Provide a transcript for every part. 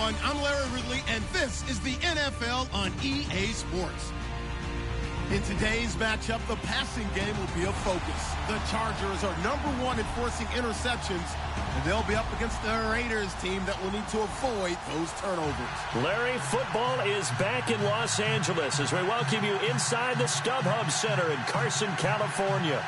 everyone. I'm Larry Ridley, and this is the NFL on EA Sports. In today's matchup, the passing game will be a focus. The Chargers are #1 in forcing interceptions, and they'll be up against the Raiders team that will need to avoid those turnovers. Larry, football is back in Los Angeles as we welcome you inside the StubHub Center in Carson, California.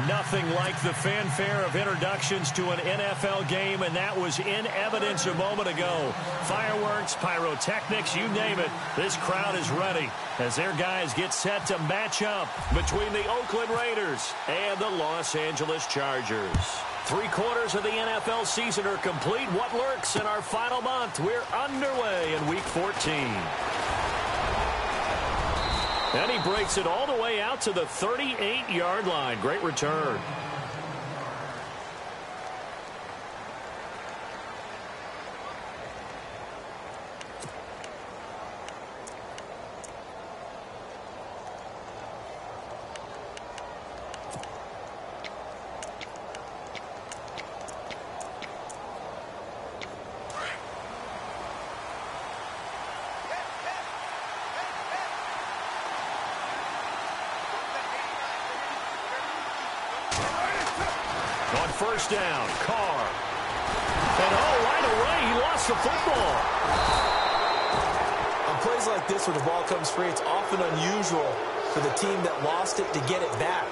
Nothing like the fanfare of introductions to an NFL game, and that was in evidence a moment ago. Fireworks, pyrotechnics, you name it. This crowd is ready as their guys get set to match up between the Oakland Raiders and the Los Angeles Chargers. 3/4 of the NFL season are complete. What lurks in our final month? We're underway in Week 14. And he breaks it all the way out to the 38-yard line. Great return. On first down, Carr. And right away, he lost the football. On plays like this where the ball comes free, it's often unusual for the team that lost it to get it back.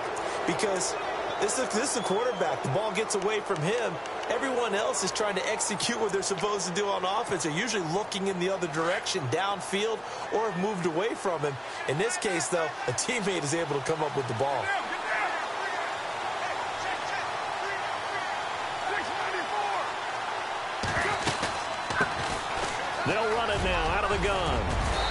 Because this is the quarterback. The ball gets away from him. Everyone else is trying to execute what they're supposed to do on offense. They're usually looking in the other direction, downfield, or have moved away from him. In this case, though, a teammate is able to come up with the ball. They'll run it now out of the gun.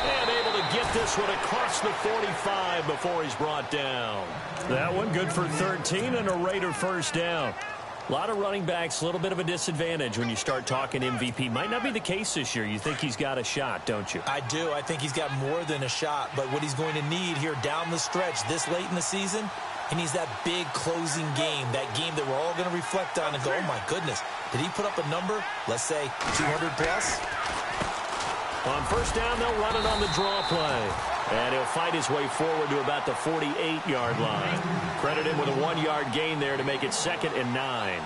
And able to get this one across the 45 before he's brought down. That one good for 13 and a Raider first down. A lot of running backs, a little bit of a disadvantage when you start talking MVP. Might not be the case this year. You think he's got a shot, don't you? I do. I think he's got more than a shot. But what he's going to need here down the stretch this late in the season, he needs that big closing game, that game that we're all going to reflect on and go, oh, my goodness, did he put up a number, let's say, 200 plus? On first down, they'll run it on the draw play. And he'll fight his way forward to about the 48-yard line. Credit him with a 1-yard gain there to make it 2nd and 9.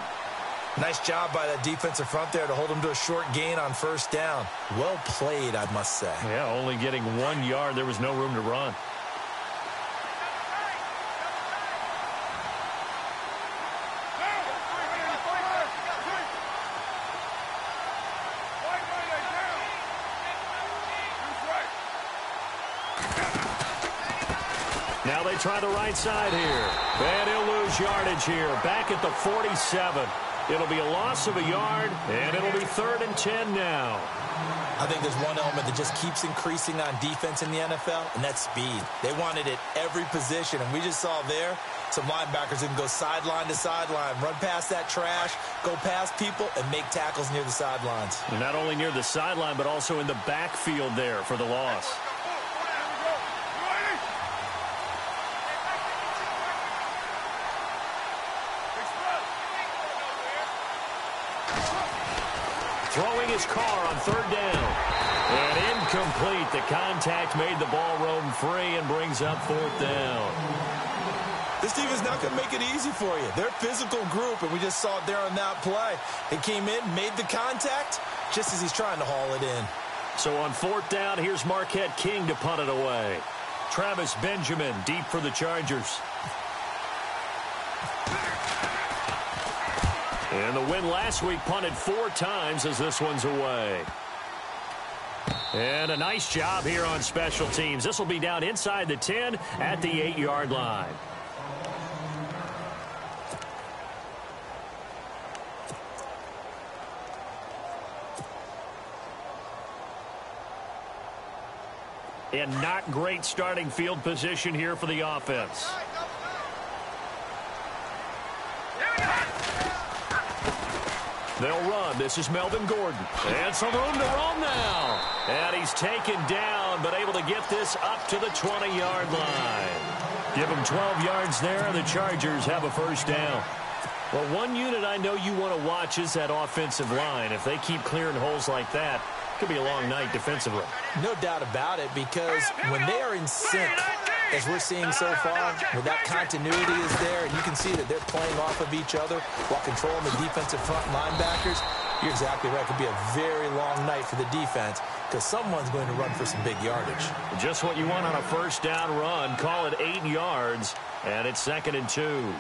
Nice job by that defensive front there to hold him to a short gain on first down. Well played, I must say. Yeah, only getting 1 yard. There was no room to run. Now they try the right side here. And he'll lose yardage here. Back at the 47. It'll be a loss of a yard, and it'll be 3rd and 10 now. I think there's one element that just keeps increasing on defense in the NFL, and that's speed. They want it at every position, and we just saw there some linebackers that can go sideline to sideline, run past that trash, go past people, and make tackles near the sidelines. And not only near the sideline, but also in the backfield there for the loss. Throwing his car on 3rd down. And incomplete. The contact made the ball roam free and brings up 4th down. This team is not going to make it easy for you. They're a physical group, and we just saw it there on that play. They came in, made the contact, just as he's trying to haul it in. So on 4th down, here's Marquette King to punt it away. Travis Benjamin deep for the Chargers. And the win last week punted 4 times as this one's away. And a nice job here on special teams. This will be down inside the 10 at the 8-yard line. And not great starting field position here for the offense. They'll run. This is Melvin Gordon. And some room to roam now. And he's taken down, but able to get this up to the 20-yard line. Give him 12 yards there. The Chargers have a first down. Well, one unit I know you want to watch is that offensive line. If they keep clearing holes like that, Could be a long night defensively. No doubt about it, because when they are in sync, as we're seeing so far, where that continuity is there, and you can see that they're playing off of each other while controlling the defensive front linebackers, you're exactly right. It could be a very long night for the defense because someone's going to run for some big yardage. Just what you want on a first down run. Call it 8 yards, and it's 2nd and 2.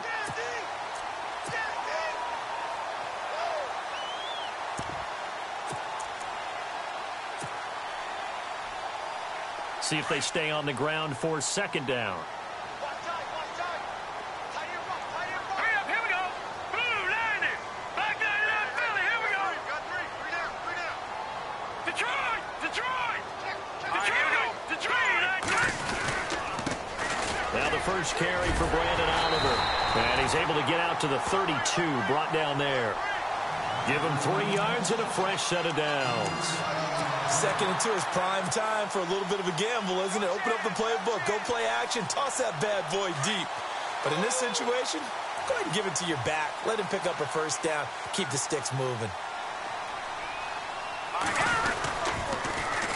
See if they stay on the ground for 2nd down. Now the first carry for Brandon Oliver. And he's able to get out to the 32, brought down there. Give him 3 yards and a fresh set of downs. 2nd and 2 is prime time for a little bit of a gamble, isn't it? Open up the playbook, go play action, toss that bad boy deep. But in this situation, go ahead and give it to your back. Let him pick up a first down. Keep the sticks moving.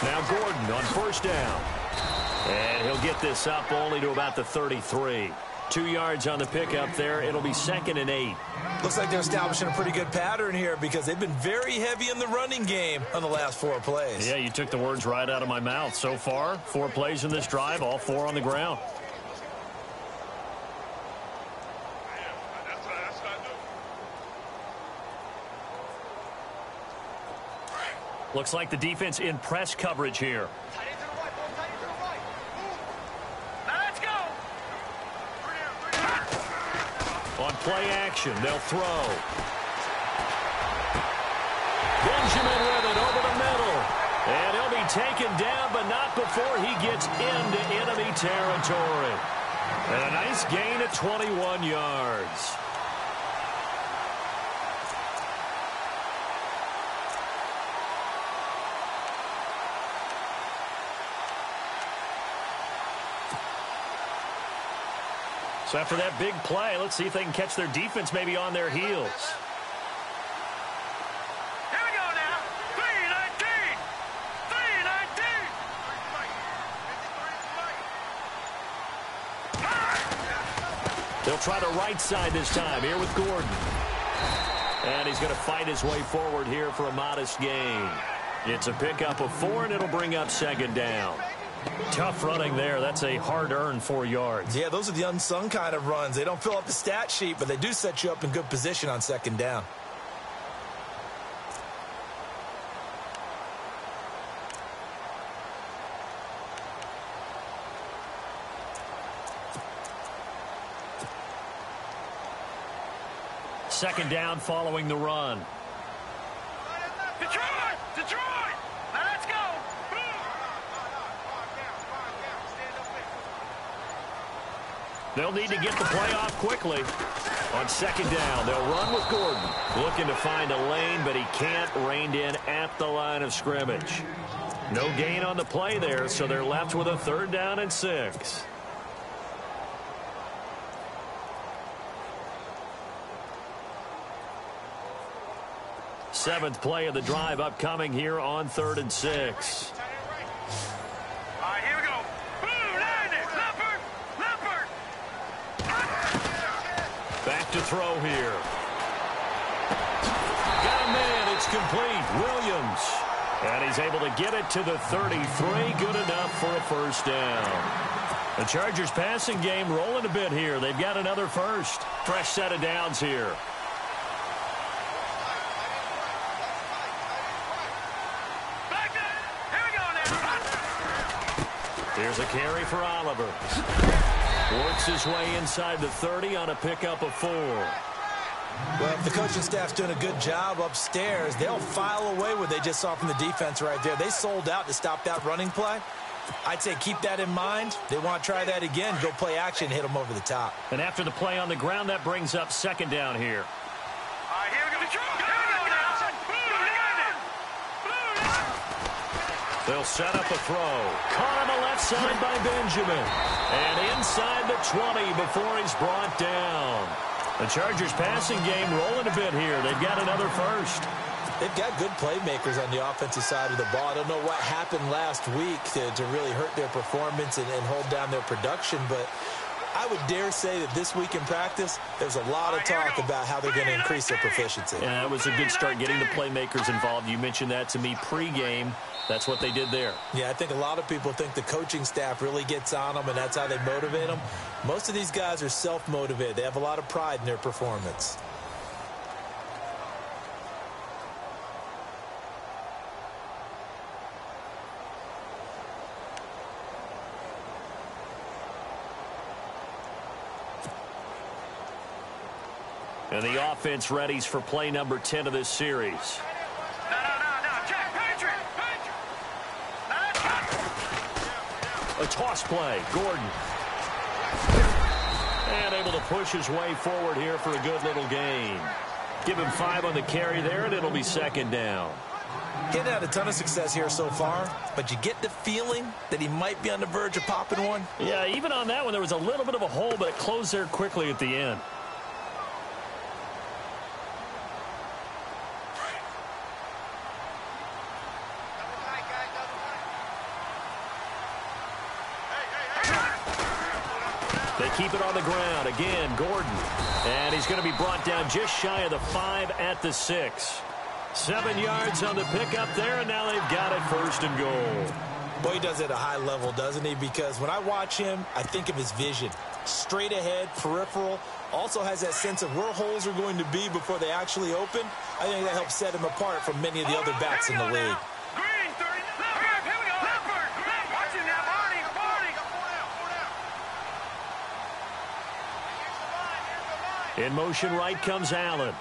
Now Gordon on first down. And he'll get this up only to about the 33. 2 yards on the pickup there. It'll be 2nd and 8. Looks like they're establishing a pretty good pattern here because they've been very heavy in the running game on the last 4 plays. Yeah, you took the words right out of my mouth. So far, 4 plays in this drive, all 4 on the ground. Looks like the defense in press coverage here. On play action, they'll throw. Benjamin with it over the middle. And he'll be taken down, but not before he gets into enemy territory. And a nice gain of 21 yards. So after that big play, let's see if they can catch their defense maybe on their heels. Here we go now. 3-19. 3-19. They'll try the right side this time here with Gordon. And he's going to fight his way forward here for a modest gain. It's a pickup of 4, and it'll bring up 2nd down. Tough running there. That's a hard-earned 4 yards. Yeah, those are the unsung kind of runs. They don't fill up the stat sheet, but they do set you up in good position on 2nd down. Second down following the run. Detroit! Detroit! Now let's go! They'll need to get the play off quickly. On 2nd down, they'll run with Gordon. Looking to find a lane, but he can't. Reined in at the line of scrimmage. No gain on the play there, so they're left with a 3rd down and 6. Seventh play of the drive upcoming here on 3rd and 6. All right, here we go. Leopard! Back to throw here. Got a man. It's complete. Williams. And he's able to get it to the 33. Good enough for a first down. The Chargers passing game rolling a bit here. They've got another first. Fresh set of downs here. Here's a carry for Oliver. Works his way inside the 30 on a pickup of 4. Well, if the coaching staff's doing a good job upstairs, they'll file away what they just saw from the defense right there. They sold out to stop that running play. I'd say keep that in mind. They want to try that again, go play action, hit them over the top. And after the play on the ground, that brings up 2nd down here. All right, here we go. They'll set up a throw. Caught on the left side by Benjamin. And inside the 20 before he's brought down. The Chargers passing game rolling a bit here. They've got another first. They've got good playmakers on the offensive side of the ball. I don't know what happened last week to really hurt their performance and hold down their production, but I would dare say that this week in practice, there's a lot of talk about how they're going to increase their proficiency. Yeah, it was a good start getting the playmakers involved. You mentioned that to me pregame. That's what they did there. Yeah, I think a lot of people think the coaching staff really gets on them, and that's how they motivate them. Most of these guys are self-motivated. They have a lot of pride in their performance. And the offense readies for play number 10 of this series. No. Check. Patriot. A toss play. Gordon. And able to push his way forward here for a good little gain. Give him 5 on the carry there, and it'll be second down. Getting had a ton of success here so far, but you get the feeling that he might be on the verge of popping one. Yeah, even on that one, there was a little bit of a hole, but it closed there quickly at the end. They keep it on the ground. Again, Gordon. And he's going to be brought down just shy of the 5 at the 6. 7 yards on the pickup there, and now they've got it first and goal. Boy, he does it at a high level, doesn't he? Because when I watch him, I think of his vision. Straight ahead, peripheral. Also has that sense of where holes are going to be before they actually open. I think that helps set him apart from many of the other backs in the league. Green, 30. Here we go. Leopard. Watch him now, Barney. In motion right comes Allen.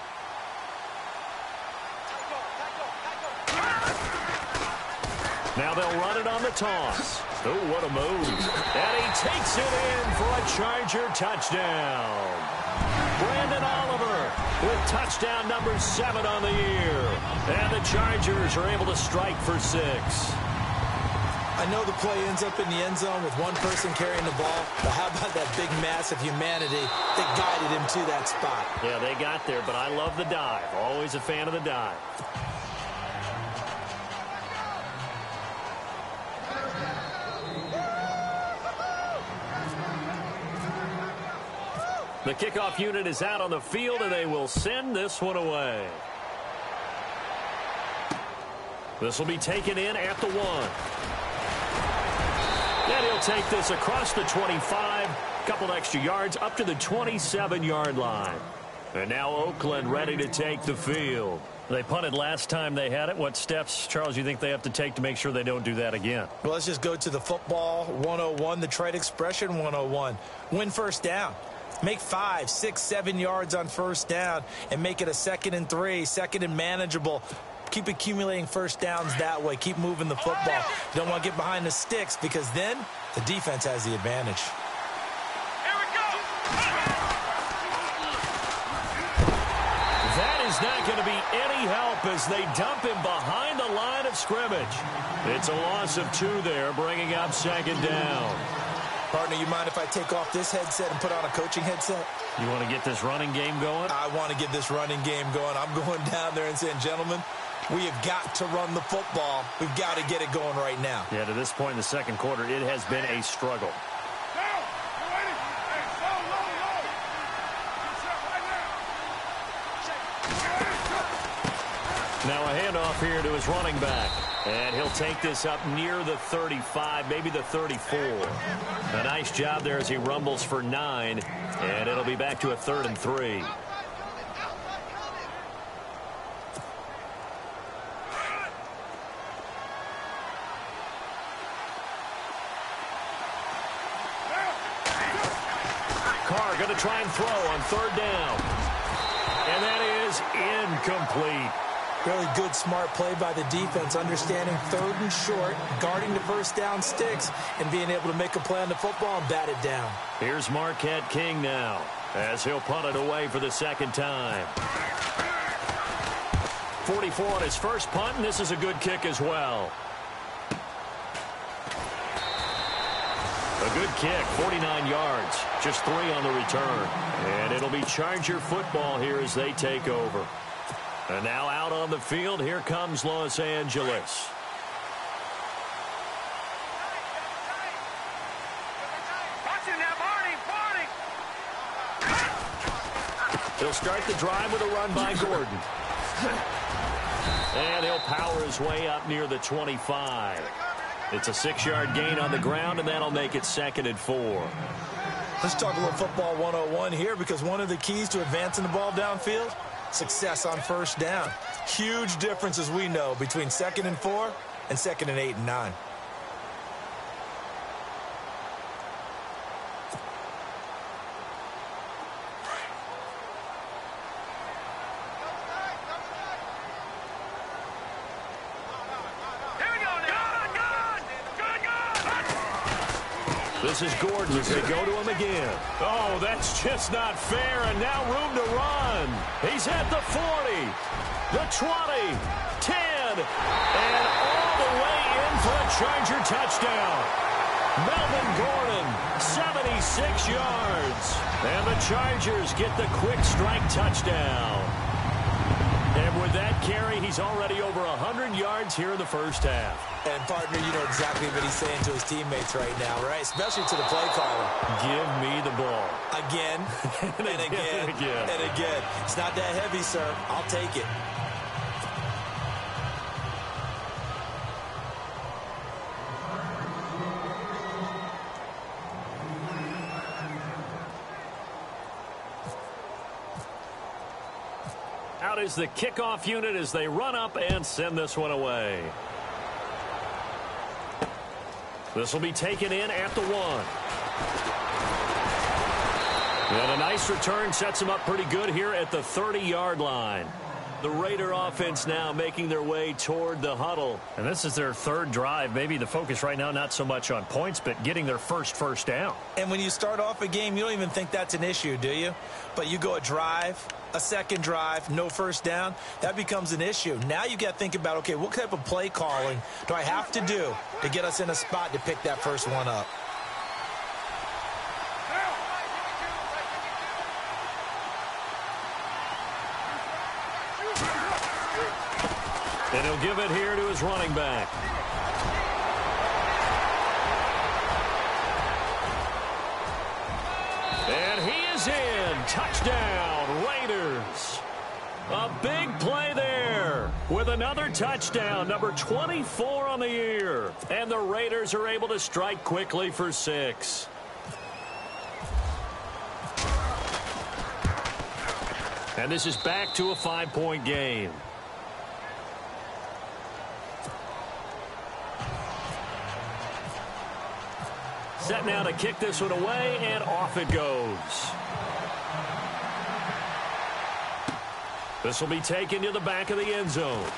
Now they'll run it on the toss. Oh, what a move. And he takes it in for a Charger touchdown. Brandon Oliver with touchdown number 7 on the year. And the Chargers are able to strike for 6. I know the play ends up in the end zone with one person carrying the ball, but how about that big mass of humanity that guided him to that spot? Yeah, they got there, but I love the dive. Always a fan of the dive. The kickoff unit is out on the field, and they will send this one away. This will be taken in at the 1. And he'll take this across the 25, couple extra yards up to the 27-yard line. And now Oakland ready to take the field. They punted last time they had it. What steps, Charles, you think they have to take to make sure they don't do that again? Well, let's just go to the football 101, the trade expression 101. Win first down. Make 5, 6, 7 yards on first down and make it a 2nd and 3, 2nd and manageable. Keep accumulating first downs that way. Keep moving the football. You don't want to get behind the sticks because then the defense has the advantage. Here we go. That is not going to be any help as they dump him behind the line of scrimmage. It's a loss of 2 there, bringing up 2nd down. Partner, you mind if I take off this headset and put on a coaching headset? You want to get this running game going? I want to get this running game going. I'm going down there and saying, gentlemen, we have got to run the football. We've got to get it going right now. Yeah, to this point in the second quarter, it has been a struggle. Now a handoff here to his running back. And he'll take this up near the 35, maybe the 34. A nice job there as he rumbles for 9. And it'll be back to a 3rd and 3. Carr going to try and throw on 3rd down. And that is incomplete. Really good, smart play by the defense, understanding 3rd and short, guarding the first down sticks, and being able to make a play on the football and bat it down. Here's Marquette King now, as he'll punt it away for the 2nd time. 44 on his first punt, and this is a good kick as well. A good kick, 49 yards, just 3 on the return. And it'll be Charger football here as they take over. And now out on the field, here comes Los Angeles. He'll start the drive with a run by Gordon. And he'll power his way up near the 25. It's a 6-yard gain on the ground, and that'll make it 2nd and 4. Let's talk a little football 101 here, because one of the keys to advancing the ball downfield, success on first down. Huge difference, as we know, between 2nd and 4 and 2nd and 8 and 9. This is Gordon as they go to him again. Oh, that's just not fair, and now room to run. He's at the 40, the 20, 10, and all the way in for a Charger touchdown. Melvin Gordon, 76 yards. And the Chargers get the quick strike touchdown. And with that carry, he's already over 100 yards here in the first half. And, partner, you know exactly what he's saying to his teammates right now, right? Especially to the play caller. Give me the ball. Again, and again, and again. It's not that heavy, sir. I'll take it. Out is the kickoff unit as they run up and send this one away. This will be taken in at the 1. And a nice return sets them up pretty good here at the 30-yard line. The Raider offense now making their way toward the huddle. And this is their 3rd drive. Maybe the focus right now not so much on points, but getting their first down. And when you start off a game, you don't even think that's an issue, do you? But you go a drive, a 2nd drive, no first down, that becomes an issue. Now you got to think about, okay, what type of play calling do I have to do to get us in a spot to pick that first one up? And he'll give it here to his running back. And he is in. Touchdown, Raiders. A big play there with another touchdown, number 24 on the year. And the Raiders are able to strike quickly for 6. And this is back to a 5-point game. Set now to kick this one away, and off it goes. This will be taken to the back of the end zone.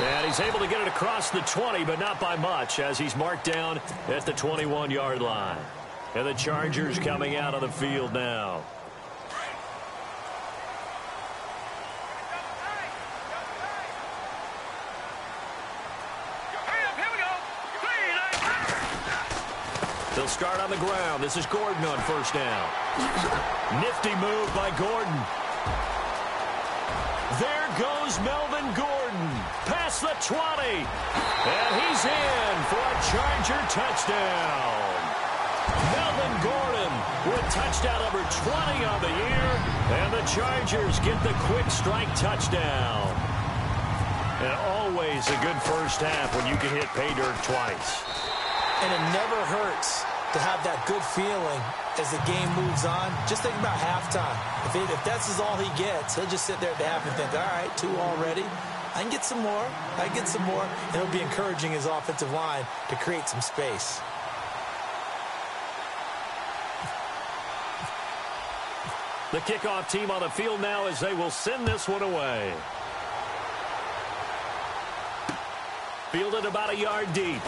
And he's able to get it across the 20, but not by much, as he's marked down at the 21-yard line. And the Chargers coming out of the field now. They'll start on the ground. This is Gordon on first down. Nifty move by Gordon. There goes Melvin Gordon. Past the 20. And he's in for a Charger touchdown. Melvin Gordon with touchdown number 20 on the year. And the Chargers get the quick strike touchdown. And always a good first half when you can hit pay dirt twice. And it never hurts to have that good feeling as the game moves on. Just think about halftime. If that's all he gets, he'll just sit there at the half and think, all right, 2 already. I can get some more. I can get some more. And it'll be encouraging his offensive line to create some space. The kickoff team on the field now as they will send this one away. Fielded about a yard deep.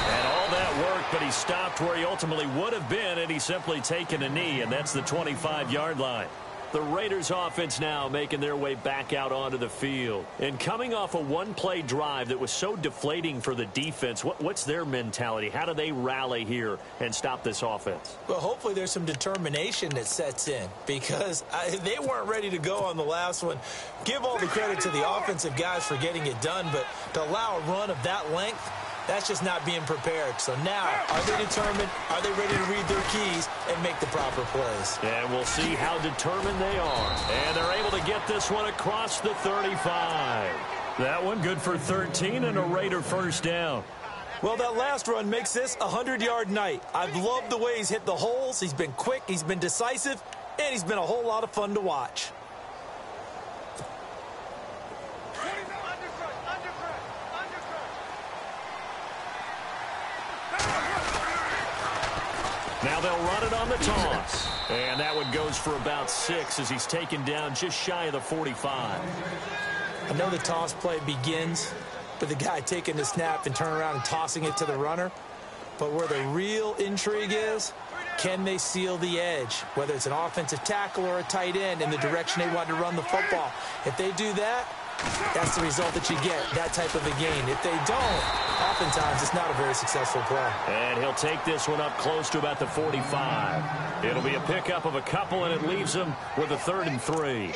And all that work, but he stopped where he ultimately would have been, and he's simply taken a knee, and that's the 25-yard line. The Raiders offense now making their way back out onto the field. And coming off a one-play drive that was so deflating for the defense, what's their mentality? How do they rally here and stop this offense? Well, hopefully there's some determination that sets in because they weren't ready to go on the last one. Give all the credit to the offensive guys for getting it done, but to allow a run of that length, that's just not being prepared. So now, are they determined? Are they ready to read their keys and make the proper plays? And we'll see how determined they are. And they're able to get this one across the 35. That one good for 13 and a Raider first down. Well, that last run makes this a 100-yard night. I've loved the way he's hit the holes. He's been quick, he's been decisive, and he's been a whole lot of fun to watch. Now they'll run it on the toss. And that one goes for about 6 as he's taken down just shy of the 45. I know the toss play begins with the guy taking the snap and turning around and tossing it to the runner. But where the real intrigue is, can they seal the edge? Whether it's an offensive tackle or a tight end in the direction they want to run the football. If they do that, that's the result that you get, that type of a gain. If they don't, oftentimes it's not a very successful play. And he'll take this one up close to about the 45. It'll be a pickup of a couple, and it leaves him with a 3rd and 3.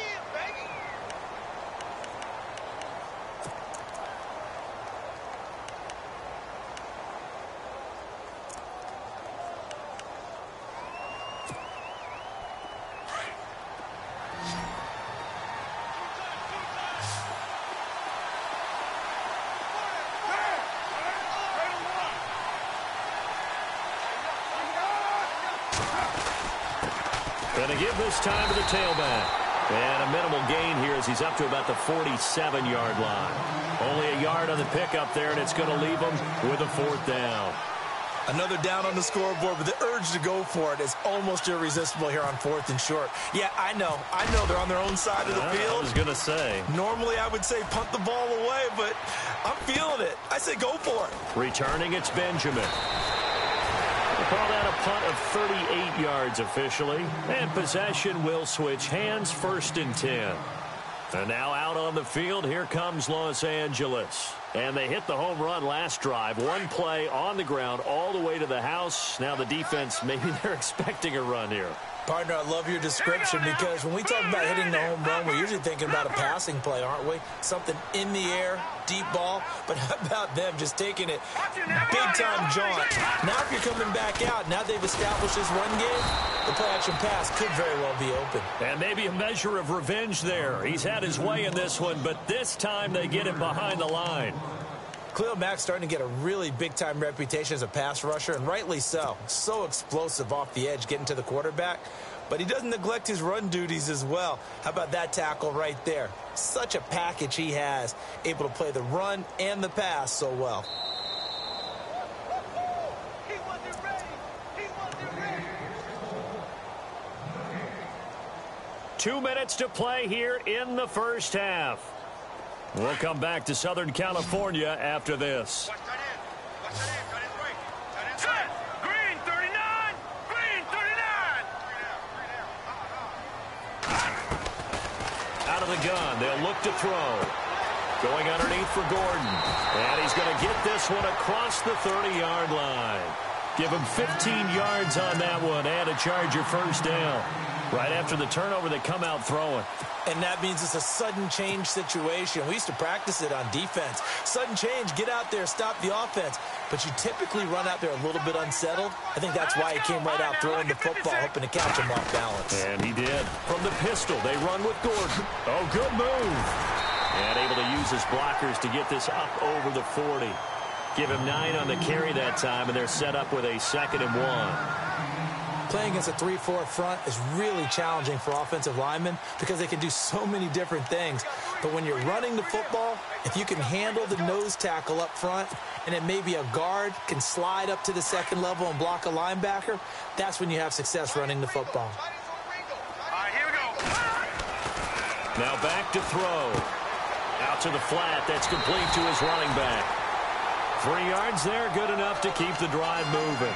Going to give this time to the tailback. And a minimal gain here as he's up to about the 47-yard line. Only a yard on the pickup there, and it's going to leave him with a 4th down. Another down on the scoreboard, but the urge to go for it is almost irresistible here on 4th and short. Yeah, I know they're on their own side of the field. I was going to say. Normally I would say punt the ball away, but I'm feeling it. I say go for it. Returning, it's Benjamin. We'll call that a punt of 38 yards officially. And possession will switch hands, 1st and 10. And now out on the field, here comes Los Angeles. And they hit the home run last drive. One play on the ground all the way to the house. Now the defense, maybe they're expecting a run here. Partner, I love your description because when we talk about hitting the home run, we're usually thinking about a passing play, aren't we? Something in the air, deep ball. But how about them just taking it big-time jaunt? Now if you're coming back out, now they've established this run game, the play-action pass could very well be open. And maybe a measure of revenge there. He's had his way in this one, but this time they get him behind the line. Khalil Mack's starting to get a really big-time reputation as a pass rusher, and rightly so. So explosive off the edge getting to the quarterback. But he doesn't neglect his run duties as well. How about that tackle right there? Such a package he has, able to play the run and the pass so well. He wasn't ready. He wasn't ready. 2 minutes to play here in the first half. We'll come back to Southern California after this. Watch that in. Watch that in. That is right. That is right. Green 39. Green 39. Out of the gun, they'll look to throw. Going underneath for Gordon. And he's going to get this one across the 30-yard line. Give him 15 yards on that one and a Charger first down. Right after the turnover, they come out throwing. And that means it's a sudden change situation. We used to practice it on defense. Sudden change, get out there, stop the offense. But you typically run out there a little bit unsettled. I think that's why he came right out throwing the football, hoping to catch him off balance. And he did. From the pistol, they run with Gordon. Oh, good move. And able to use his blockers to get this up over the 40. Give him 9 on the carry that time, and they're set up with a 2nd and 1. Playing against a 3-4 front is really challenging for offensive linemen because they can do so many different things. But when you're running the football, if you can handle the nose tackle up front and then maybe a guard can slide up to the 2nd level and block a linebacker, that's when you have success running the football. All right, here we go. Now back to throw. Out to the flat. That's complete to his running back. 3 yards there, good enough to keep the drive moving.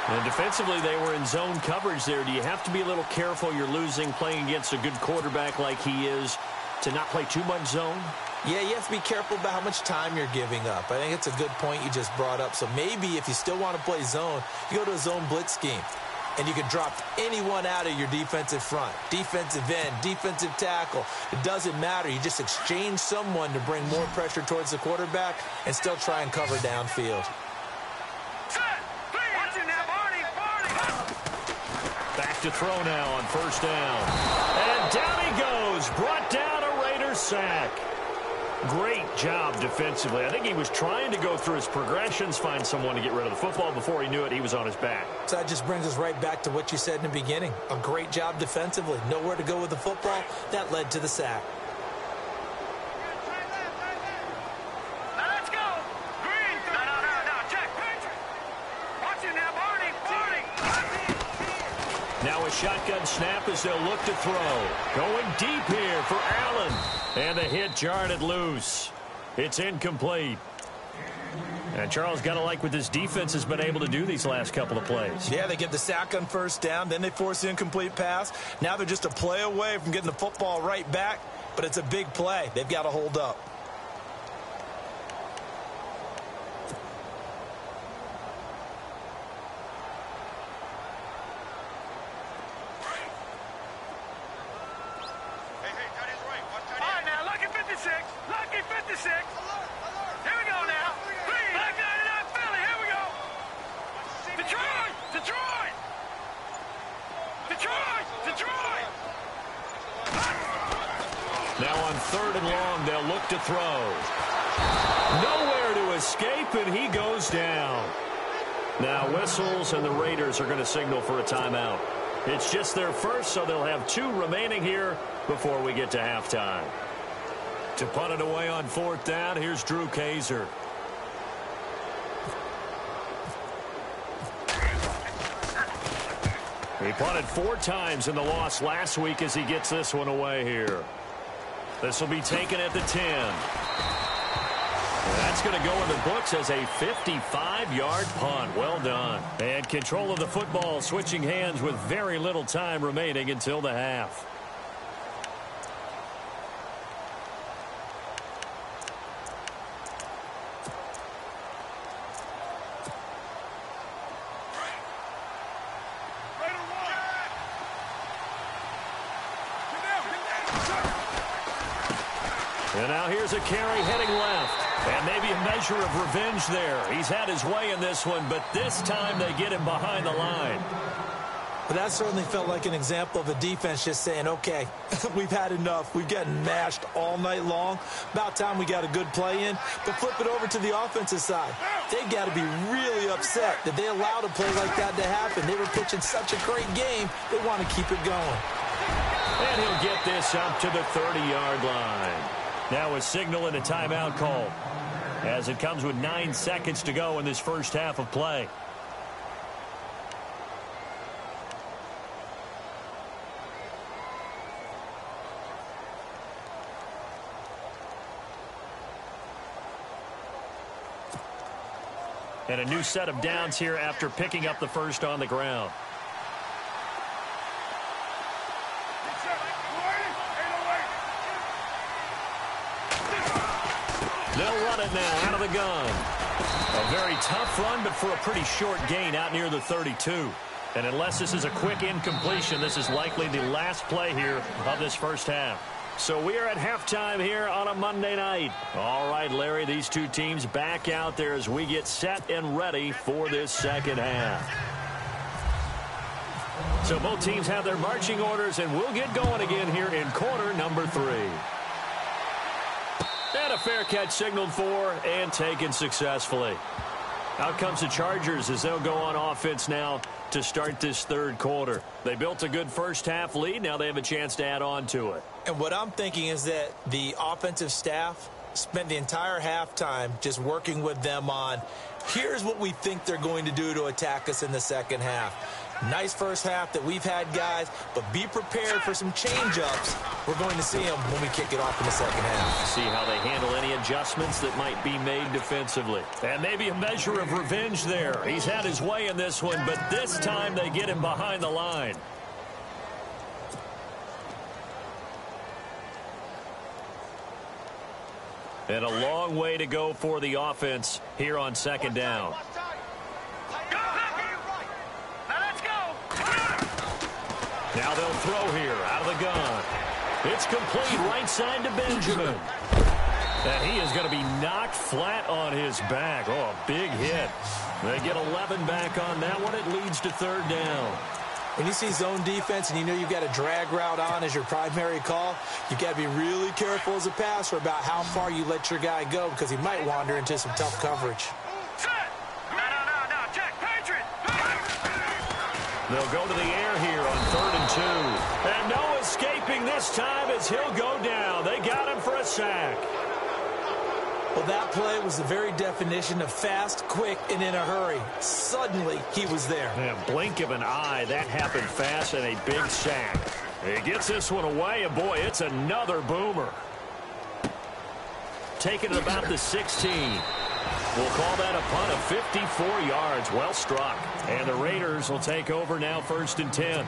And defensively, they were in zone coverage there. Do you have to be a little careful you're losing playing against a good quarterback like he is to not play too much zone? Yeah, you have to be careful about how much time you're giving up. I think it's a good point you just brought up. So maybe if you still want to play zone, you go to a zone blitz scheme. And you can drop anyone out of your defensive front. Defensive end, defensive tackle. It doesn't matter. You just exchange someone to bring more pressure towards the quarterback and still try and cover downfield. Back to throw now on first down. And down he goes. Brought down a Raiders sack. Great job defensively. I think he was trying to go through his progressions, find someone to get rid of the football. Before he knew it, he was on his back. So that just brings us right back to what you said in the beginning. A great job defensively. Nowhere to go with the football. That led to the sack. Now let's go. Green. No. Check. Watch it now, Barney. Now a shotgun snap as they'll look to throw. Going deep here for Allen. And the hit jarred it loose. It's incomplete. And Charles, got to like what this defense has been able to do these last couple of plays. Yeah, they get the sack on first down. Then they force the incomplete pass. Now they're just a play away from getting the football right back. But it's a big play. They've got to hold up. Lucky 56. Here we go now. Black 99 Philly. Here we go. Detroit. Now on 3rd and long, they'll look to throw. Nowhere to escape, and he goes down. Now whistles, and the Raiders are going to signal for a timeout. It's just their first, so they'll have 2 remaining here before we get to halftime. To punt it away on 4th down, here's Drew Kaiser. He punted 4 times in the loss last week as he gets this one away here. This will be taken at the 10. That's going to go in the books as a 55-yard punt. Well done. And control of the football switching hands with very little time remaining until the half. And now here's a carry heading left. And maybe a measure of revenge there. He's had his way in this one, but this time they get him behind the line. But that certainly felt like an example of a defense just saying, okay, we've had enough. We've gotten mashed all night long. About time we got a good play in. But flip it over to the offensive side. They got to be really upset that they allowed a play like that to happen. They were pitching such a great game, they want to keep it going. And he'll get this up to the 30-yard line. Now a signal and a timeout call as it comes with 9 seconds to go in this first half of play. And a new set of downs here after picking up the first on the ground. They'll run it now out of the gun. A very tough run, but for a pretty short gain out near the 32. And unless this is a quick incompletion, this is likely the last play here of this first half. So we are at halftime here on a Monday night. All right, Larry, these 2 teams back out there as we get set and ready for this second half. So both teams have their marching orders, and we'll get going again here in quarter number 3. And a fair catch signaled for and taken successfully. Out comes the Chargers as they'll go on offense now to start this 3rd quarter. They built a good first half lead. Now they have a chance to add on to it. And what I'm thinking is that the offensive staff spent the entire halftime just working with them on, here's what we think they're going to do to attack us in the second half. Nice first half that we've had, guys, but be prepared for some change-ups. We're going to see them when we kick it off in the second half. See how they handle any adjustments that might be made defensively. And maybe a measure of revenge there. He's had his way in this one, but this time they get him behind the line. And a long way to go for the offense here on second down. Now they'll throw here out of the gun. It's complete right side to Benjamin. And he is going to be knocked flat on his back. Oh, a big hit. They get 11 back on that one. It leads to third down. When you see zone defense and you know you've got a drag route on as your primary call, you've got to be really careful as a passer about how far you let your guy go because he might wander into some tough coverage. They'll go to the air here on 3rd and 2. And no escaping this time as he'll go down. They got him for a sack. Well, that play was the very definition of fast, quick, and in a hurry. Suddenly, he was there. And blink of an eye, that happened fast and a big sack. He gets this one away, and boy, it's another boomer. Taking it about the 16. We'll call that a punt of 54 yards. Well struck. And the Raiders will take over now 1st and 10.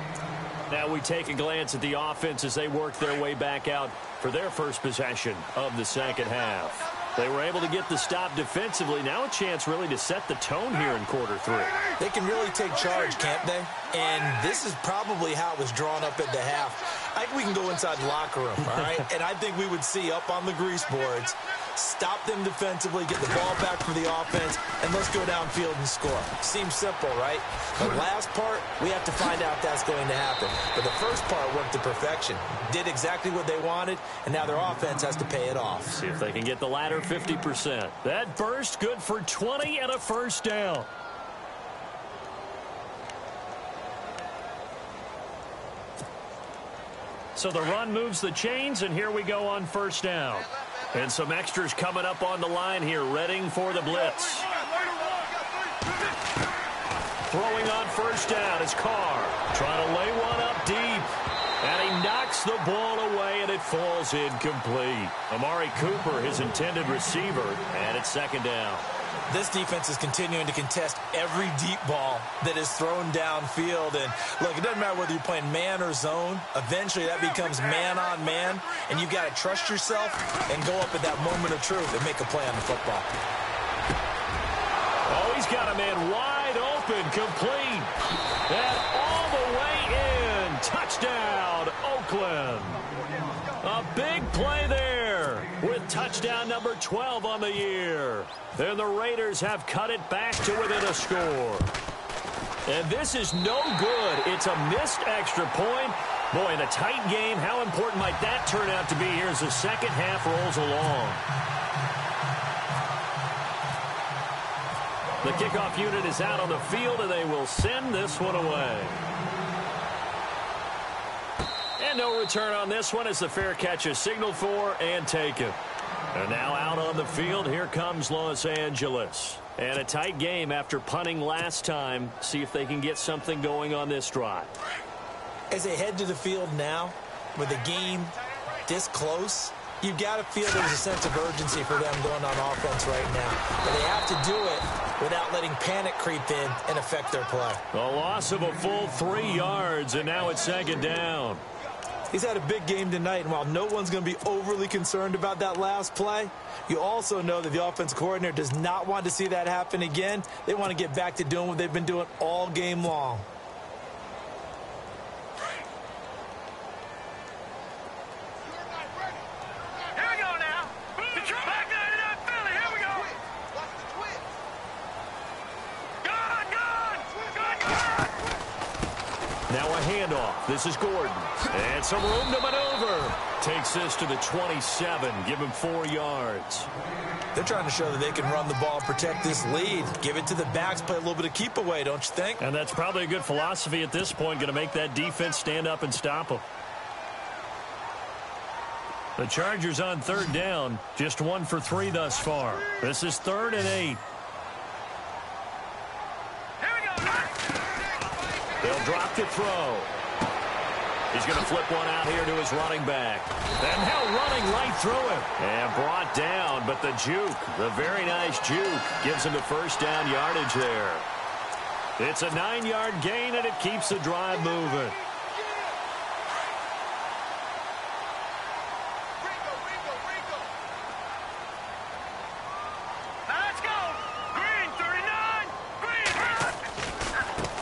Now we take a glance at the offense as they work their way back out for their first possession of the second half. They were able to get the stop defensively. Now a chance really to set the tone here in quarter 3. They can really take charge, can't they? And this is probably how it was drawn up at the half. I think we can go inside the locker room, all right? And I think we would see up on the grease boards, stop them defensively, get the ball back for the offense, and let's go downfield and score. Seems simple, right? The last part, we have to find out if that's going to happen. But the first part worked to perfection. Did exactly what they wanted, and now their offense has to pay it off. See if they can get the latter 50%. That burst good for 20 and a first down. So the run moves the chains, and here we go on first down. And some extras coming up on the line here, readying for the blitz. Throwing on first down is Carr. Trying to lay one up deep. And he knocks the ball away, and it falls incomplete. Amari Cooper, his intended receiver, and it's second down. This defense is continuing to contest every deep ball that is thrown downfield. And, look, it doesn't matter whether you're playing man or zone. Eventually, that becomes man-on-man, and you've got to trust yourself and go up at that moment of truth and make a play on the football. Oh, he's got a man wide open, complete. And all the way in. Touchdown, Oakland. A big play there with touchdown number 12 on the year. And the Raiders have cut it back to within a score. And this is no good. It's a missed extra point. Boy, in a tight game, how important might that turn out to be here as the second half rolls along? The kickoff unit is out on the field, and they will send this one away. And no return on this one as the fair catch is signaled for and taken. And now out on the field, here comes Los Angeles. And a tight game after punting last time. See if they can get something going on this drive. As they head to the field now, with the game this close, you've got to feel there's a sense of urgency for them going on offense right now. But they have to do it without letting panic creep in and affect their play. A loss of a full 3 yards, and now it's second down. He's had a big game tonight, and while no one's going to be overly concerned about that last play, you also know that the offensive coordinator does not want to see that happen again. They want to get back to doing what they've been doing all game long. Here we go now. Back there to Philly. Here we go. Gone. Now a handoff. This is Gordon. And some room to maneuver. Takes this to the 27. Give him 4 yards. They're trying to show that they can run the ball and protect this lead. Give it to the backs, play a little bit of keep away, don't you think? And that's probably a good philosophy at this point. Going to make that defense stand up and stop them. The Chargers on third down. Just 1 for 3 thus far. This is 3rd and 8. Here we go. They'll drop to throw. He's going to flip one out here to his running back. And now running right through him. And brought down, but the juke, the very nice juke, gives him the first down yardage there. It's a 9-yard gain, and it keeps the drive moving.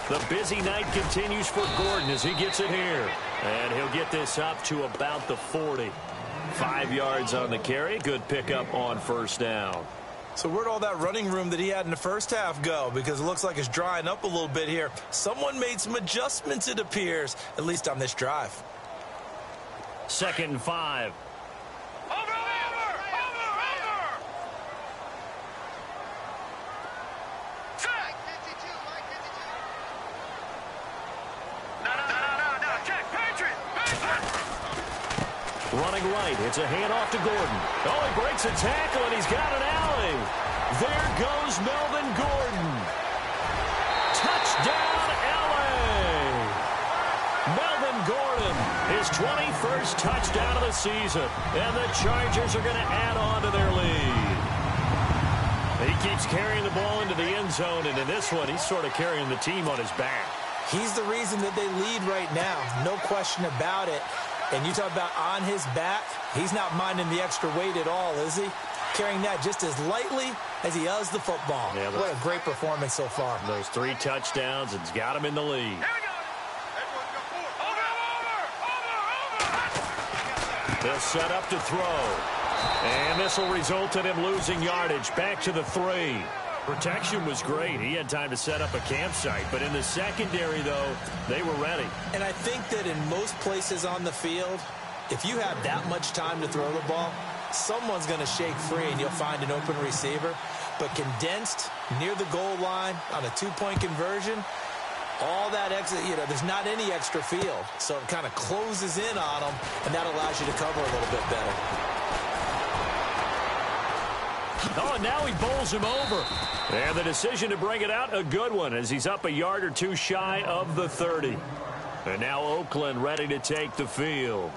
The busy night continues for Gordon as he gets it here. And he'll get this up to about the 40. 5 yards on the carry. Good pickup on first down. So where'd all that running room that he had in the first half go? Because it looks like it's drying up a little bit here. Someone made some adjustments, it appears, at least on this drive. 2nd and 5. Running right, it's a handoff to Gordon. Oh, he breaks a tackle, and he's got an alley. There goes Melvin Gordon. Touchdown, LA. Melvin Gordon, his 21st touchdown of the season. And the Chargers are going to add on to their lead. He keeps carrying the ball into the end zone, and in this one, he's sort of carrying the team on his back. He's the reason that they lead right now, no question about it. And you talk about on his back, he's not minding the extra weight at all, is he? Carrying that just as lightly as he does the football. Yeah, what a great performance so far. Those 3 touchdowns, it's got him in the lead. They'll set up to throw. And this will result in him losing yardage back to the 3. Protection was great. He had time to set up a campsite. But in the secondary, though, they were ready. And I think that in most places on the field, if you have that much time to throw the ball, someone's going to shake free and you'll find an open receiver. But condensed near the goal line on a 2-point conversion, all that extra, there's not any extra field. So it kind of closes in on them, and that allows you to cover a little bit better. Oh, and now he bowls him over. And the decision to bring it out, a good one, as he's up a yard or two shy of the 30. And now Oakland ready to take the field.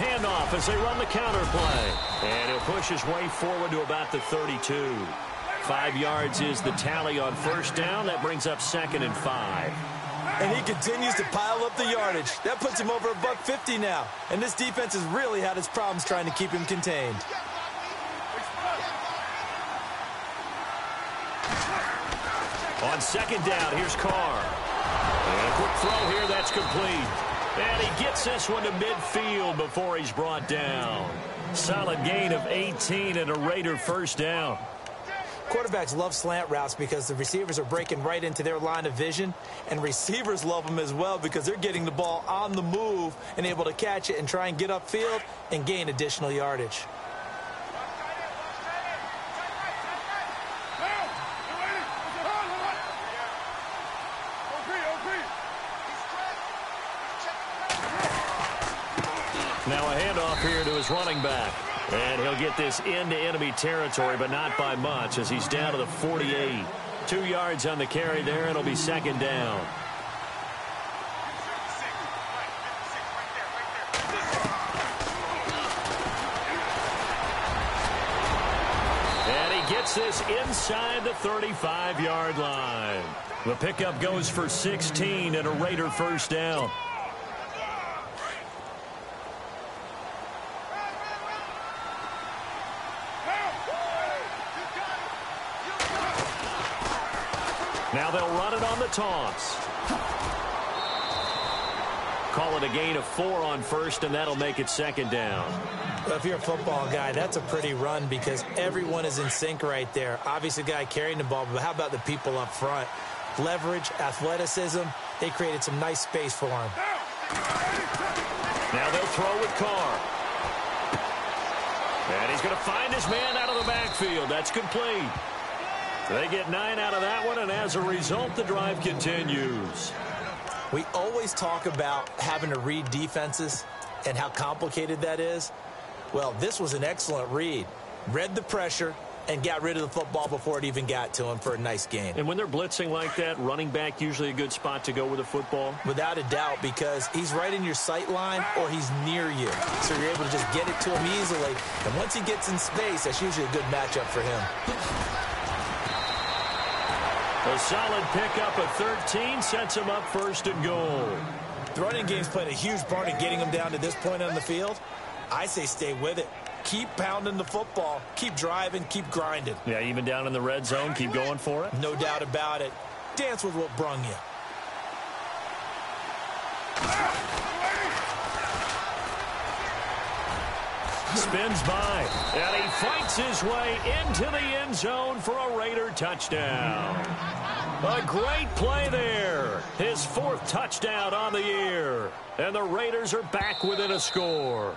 Handoff as they run the counter play. And he'll push his way forward to about the 32. 5 yards is the tally on first down. That brings up 2nd and 5. And he continues to pile up the yardage. That puts him over $150 now. And this defense has really had its problems trying to keep him contained. On 2nd down, here's Carr. And a quick throw here, that's complete. And he gets this one to midfield before he's brought down. Solid gain of 18 and a Raider first down. Quarterbacks love slant routes because the receivers are breaking right into their line of vision. And receivers love them as well because they're getting the ball on the move and able to catch it and try and get upfield and gain additional yardage. Now a handoff here to his running back. And he'll get this into enemy territory, but not by much as he's down to the 48. 2 yards on the carry there, and it'll be 2nd down. And he gets this inside the 35-yard line. The pickup goes for 16 and a Raider first down. Now they'll run it on the toss. Call it a gain of 4 on first, and that'll make it 2nd down. Well, if you're a football guy, that's a pretty run because everyone is in sync right there. Obviously, the guy carrying the ball, but how about the people up front? Leverage, athleticism, they created some nice space for him. Now they'll throw with Carr. And he's going to find his man out of the backfield. That's complete. They get 9 out of that one, and as a result, the drive continues. We always talk about having to read defenses and how complicated that is. Well, this was an excellent read. Read the pressure and got rid of the football before it even got to him for a nice gain. And when they're blitzing like that, running back usually a good spot to go with the football? Without a doubt, because he's right in your sight line or he's near you. So you're able to just get it to him easily. And once he gets in space, that's usually a good matchup for him. A solid pickup of 13 sets him up first and goal. The running game's played a huge part in getting him down to this point on the field. I say stay with it. Keep pounding the football. Keep driving. Keep grinding. Yeah, even down in the red zone, keep going for it. No doubt about it. Dance with what brung you. Spins by, and he fights his way into the end zone for a Raider touchdown. A great play there. His 4th touchdown on the year. And the Raiders are back within a score.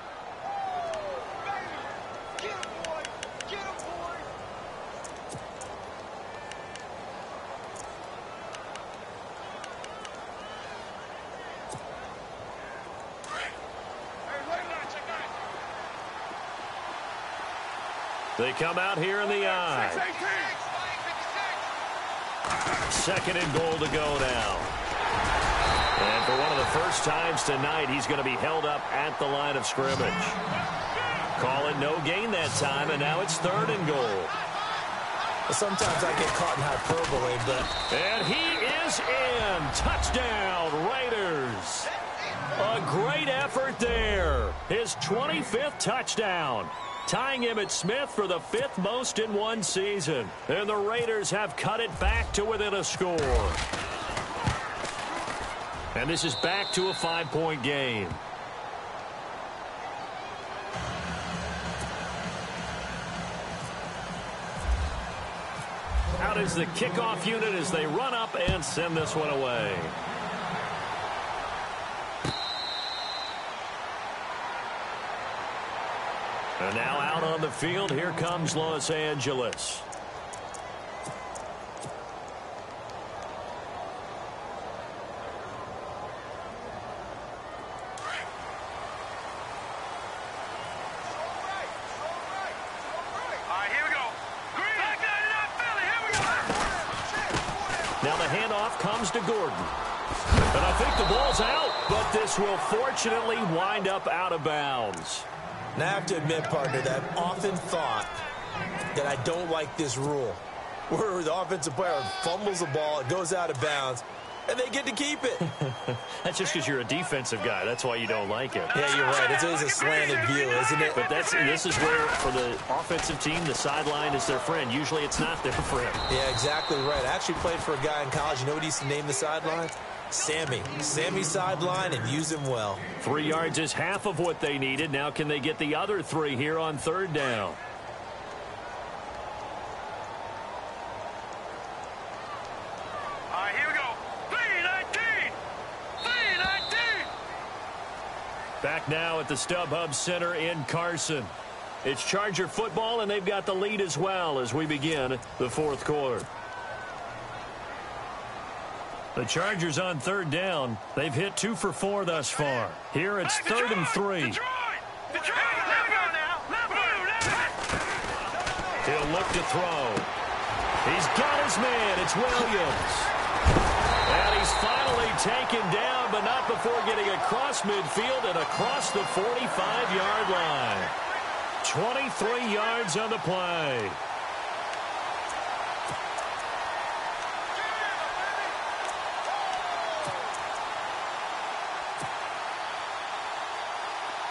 They come out here in the eye. 2nd and goal to go now. And for one of the first times tonight, he's going to be held up at the line of scrimmage. Call it no gain that time, and now it's 3rd and goal. Sometimes I get caught in hyperbole, but... And he is in. Touchdown, Raiders. A great effort there. His 25th touchdown. Tying him at Smith for the 5th most in one season. And the Raiders have cut it back to within a score. And this is back to a 5-point game. Out is the kickoff unit as they run up and send this one away. And now out on the field, here comes Los Angeles. Now the handoff comes to Gordon. And I think the ball's out, but this will fortunately wind up out of bounds. Now, I have to admit, partner, that I've often thought that I don't like this rule, where the offensive player fumbles the ball, it goes out of bounds, and they get to keep it. That's just because you're a defensive guy. That's why you don't like it. Yeah, you're right. It's always a slanted view, isn't it? But this is where, for the offensive team, the sideline is their friend. Usually it's not their friend. Yeah, exactly right. I actually played for a guy in college. You know what he used to name the sideline? Sammy. Sammy sideline, and use him well. 3 yards is half of what they needed. Now can they get the other 3 here on 3rd down? All right, here we go. 3-19. 3-19. Back now at the StubHub Center in Carson. It's Charger football, and they've got the lead as well as we begin the 4th quarter. The Chargers on 3rd down. They've hit 2 for 4 thus far. Here it's 3rd and 3. He'll look to throw. He's got his man. It's Williams. And he's finally taken down, but not before getting across midfield and across the 45-yard line. 23 yards on the play.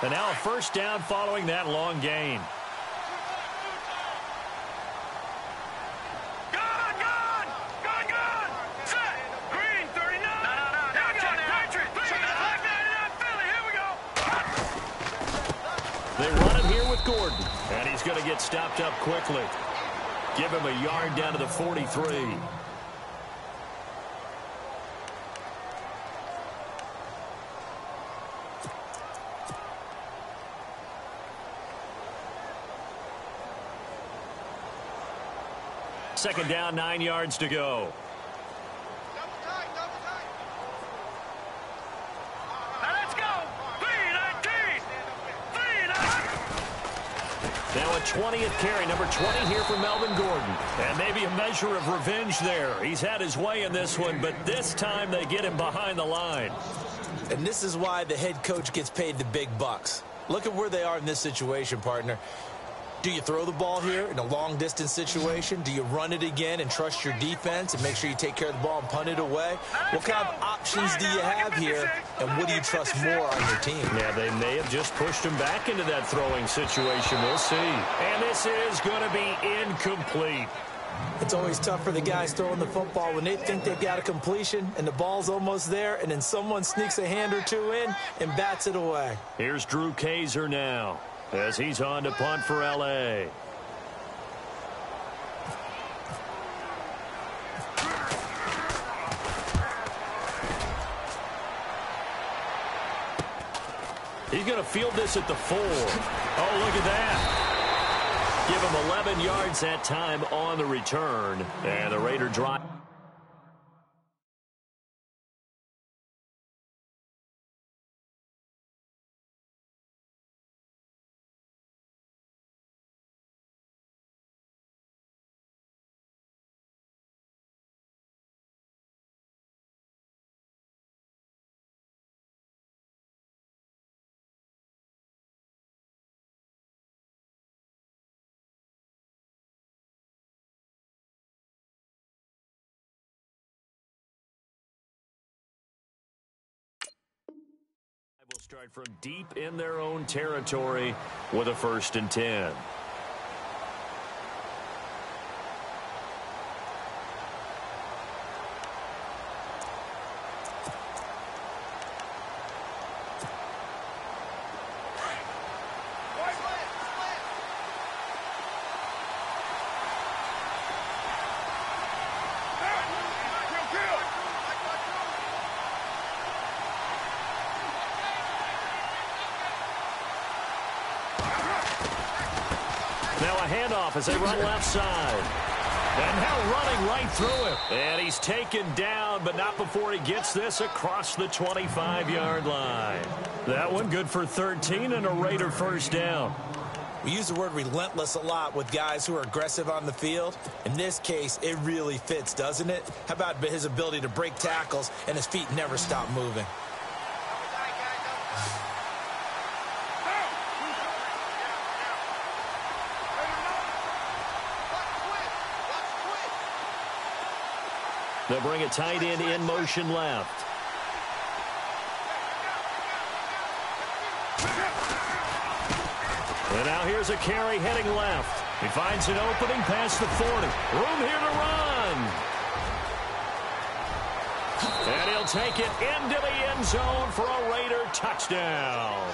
And now a 1st down following that long gain. Set. Green, 39. They run it here with Gordon. And he's going to get stopped up quickly. Give him a yard down to the 43. second down, 9 yards to go. Now a 20th carry, number 20 here for Melvin Gordon. And maybe a measure of revenge there. He's had his way in this one, but this time they get him behind the line. And this is why the head coach gets paid the big bucks. Look at where they are in this situation, partner. Do you throw the ball here in a long-distance situation? Do you run it again and trust your defense and make sure you take care of the ball and punt it away? What kind of options do you have here, and what do you trust more on your team? Yeah, they may have just pushed him back into that throwing situation. We'll see. And this is going to be incomplete. It's always tough for the guys throwing the football when they think they've got a completion and the ball's almost there, and then someone sneaks a hand or two in and bats it away. Here's Drew Kaiser now, as he's on to punt for L.A. He's going to field this at the 4. Oh, look at that. Give him 11 yards that time on the return. And the Raider drive. Will start from deep in their own territory with a 1st and 10. Now a handoff as they run left side. And now running right through him. And he's taken down, but not before he gets this across the 25-yard line. That one good for 13 and a Raider 1st down. We use the word relentless a lot with guys who are aggressive on the field. In this case, it really fits, doesn't it? How about his ability to break tackles and his feet never stop moving? They'll bring a tight end in motion left. And now here's a carry heading left. He finds an opening past the 40. Room here to run. And he'll take it into the end zone for a Raider touchdown.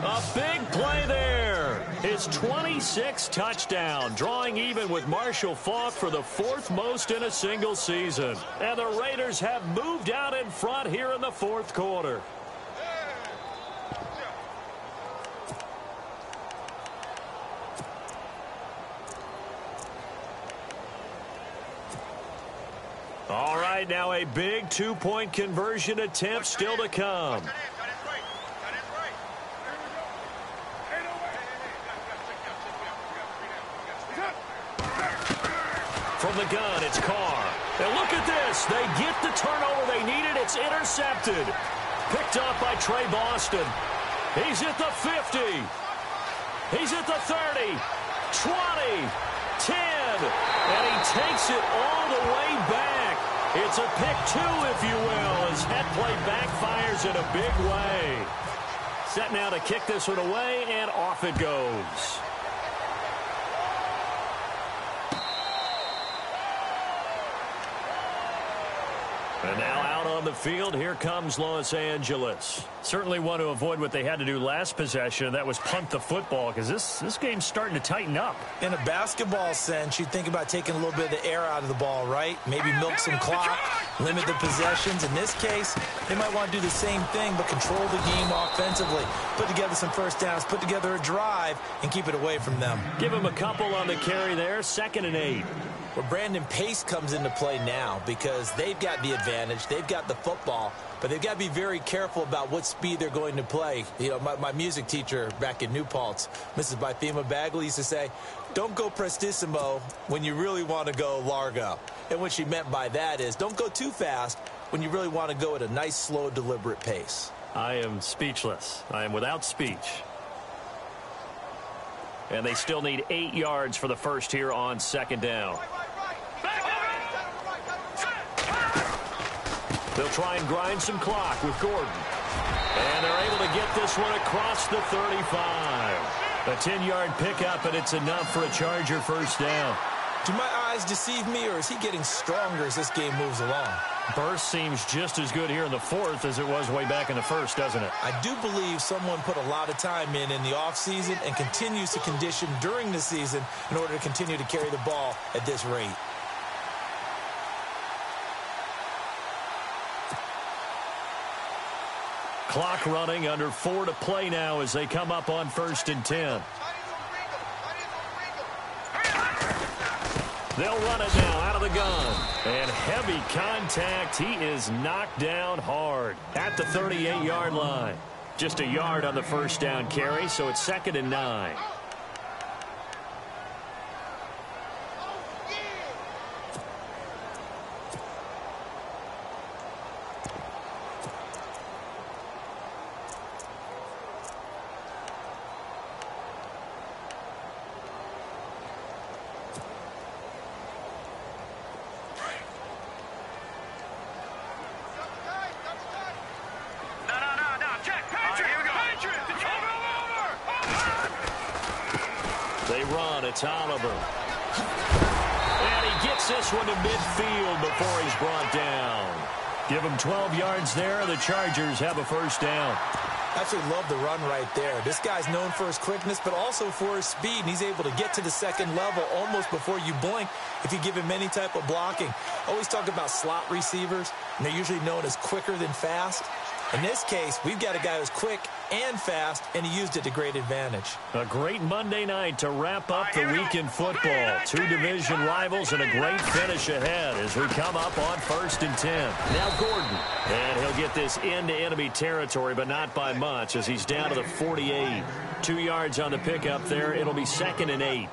A big play there. His 26th touchdown, drawing even with Marshall Faulk for the 4th most in a single season. And the Raiders have moved out in front here in the 4th quarter. All right, now a big 2-point conversion attempt still to come. From the gun, it's Carr. And look at this. They get the turnover they needed. It's intercepted. Picked up by Trey Boston. He's at the 50. He's at the 30. 20. 10. And he takes it all the way back. It's a pick 2, if you will, as head play backfires in a big way. Set now to kick this one away, and off it goes. And now out on on the field. Here comes Los Angeles. Certainly want to avoid what they had to do last possession. That was punt the football, because this game's starting to tighten up. In a basketball sense, you think about taking a little bit of the air out of the ball, right? Maybe milk some clock, limit the possessions. In this case, they might want to do the same thing, but control the game offensively. Put together some first downs, put together a drive, and keep it away from them. Give him a couple on the carry there. 2nd and 8. Where Brandon Pace comes into play now, because they've got the advantage, they've got the football, but they've got to be very careful about what speed they're going to play. You know, my music teacher back in New Paltz, Mrs. Bythema Bagley, used to say, don't go prestissimo when you really want to go largo. And what she meant by that is, don't go too fast when you really want to go at a nice, slow, deliberate pace. I am speechless. I am without speech. And they still need 8 yards for the first here on 2nd down. They'll try and grind some clock with Gordon. And they're able to get this one across the 35. A 10-yard pickup, and it's enough for a Charger first down. Do my eyes deceive me, or is he getting stronger as this game moves along? Burst seems just as good here in the 4th as it was way back in the 1st, doesn't it? I do believe someone put a lot of time in the offseason and continues to condition during the season in order to continue to carry the ball at this rate. Clock running, under 4 to play now as they come up on 1st and 10. They'll run it now out of the gun. And heavy contact. He is knocked down hard at the 38-yard line. Just a yard on the first down carry, so it's 2nd and 9. It's Oliver. And he gets this one to midfield before he's brought down. Give him 12 yards there. The Chargers have a first down. Absolutely love the run right there. This guy's known for his quickness, but also for his speed. And he's able to get to the second level almost before you blink if you give him any type of blocking. Always talk about slot receivers, and they're usually known as quicker than fast. In this case, we've got a guy who's quick and fast, and he used it to great advantage. A great Monday night to wrap up the week in football. 2 division rivals and a great finish ahead as we come up on 1st and 10. Now Gordon. And he'll get this into enemy territory, but not by much as he's down to the 48. 2 yards on the pickup there. It'll be 2nd and 8.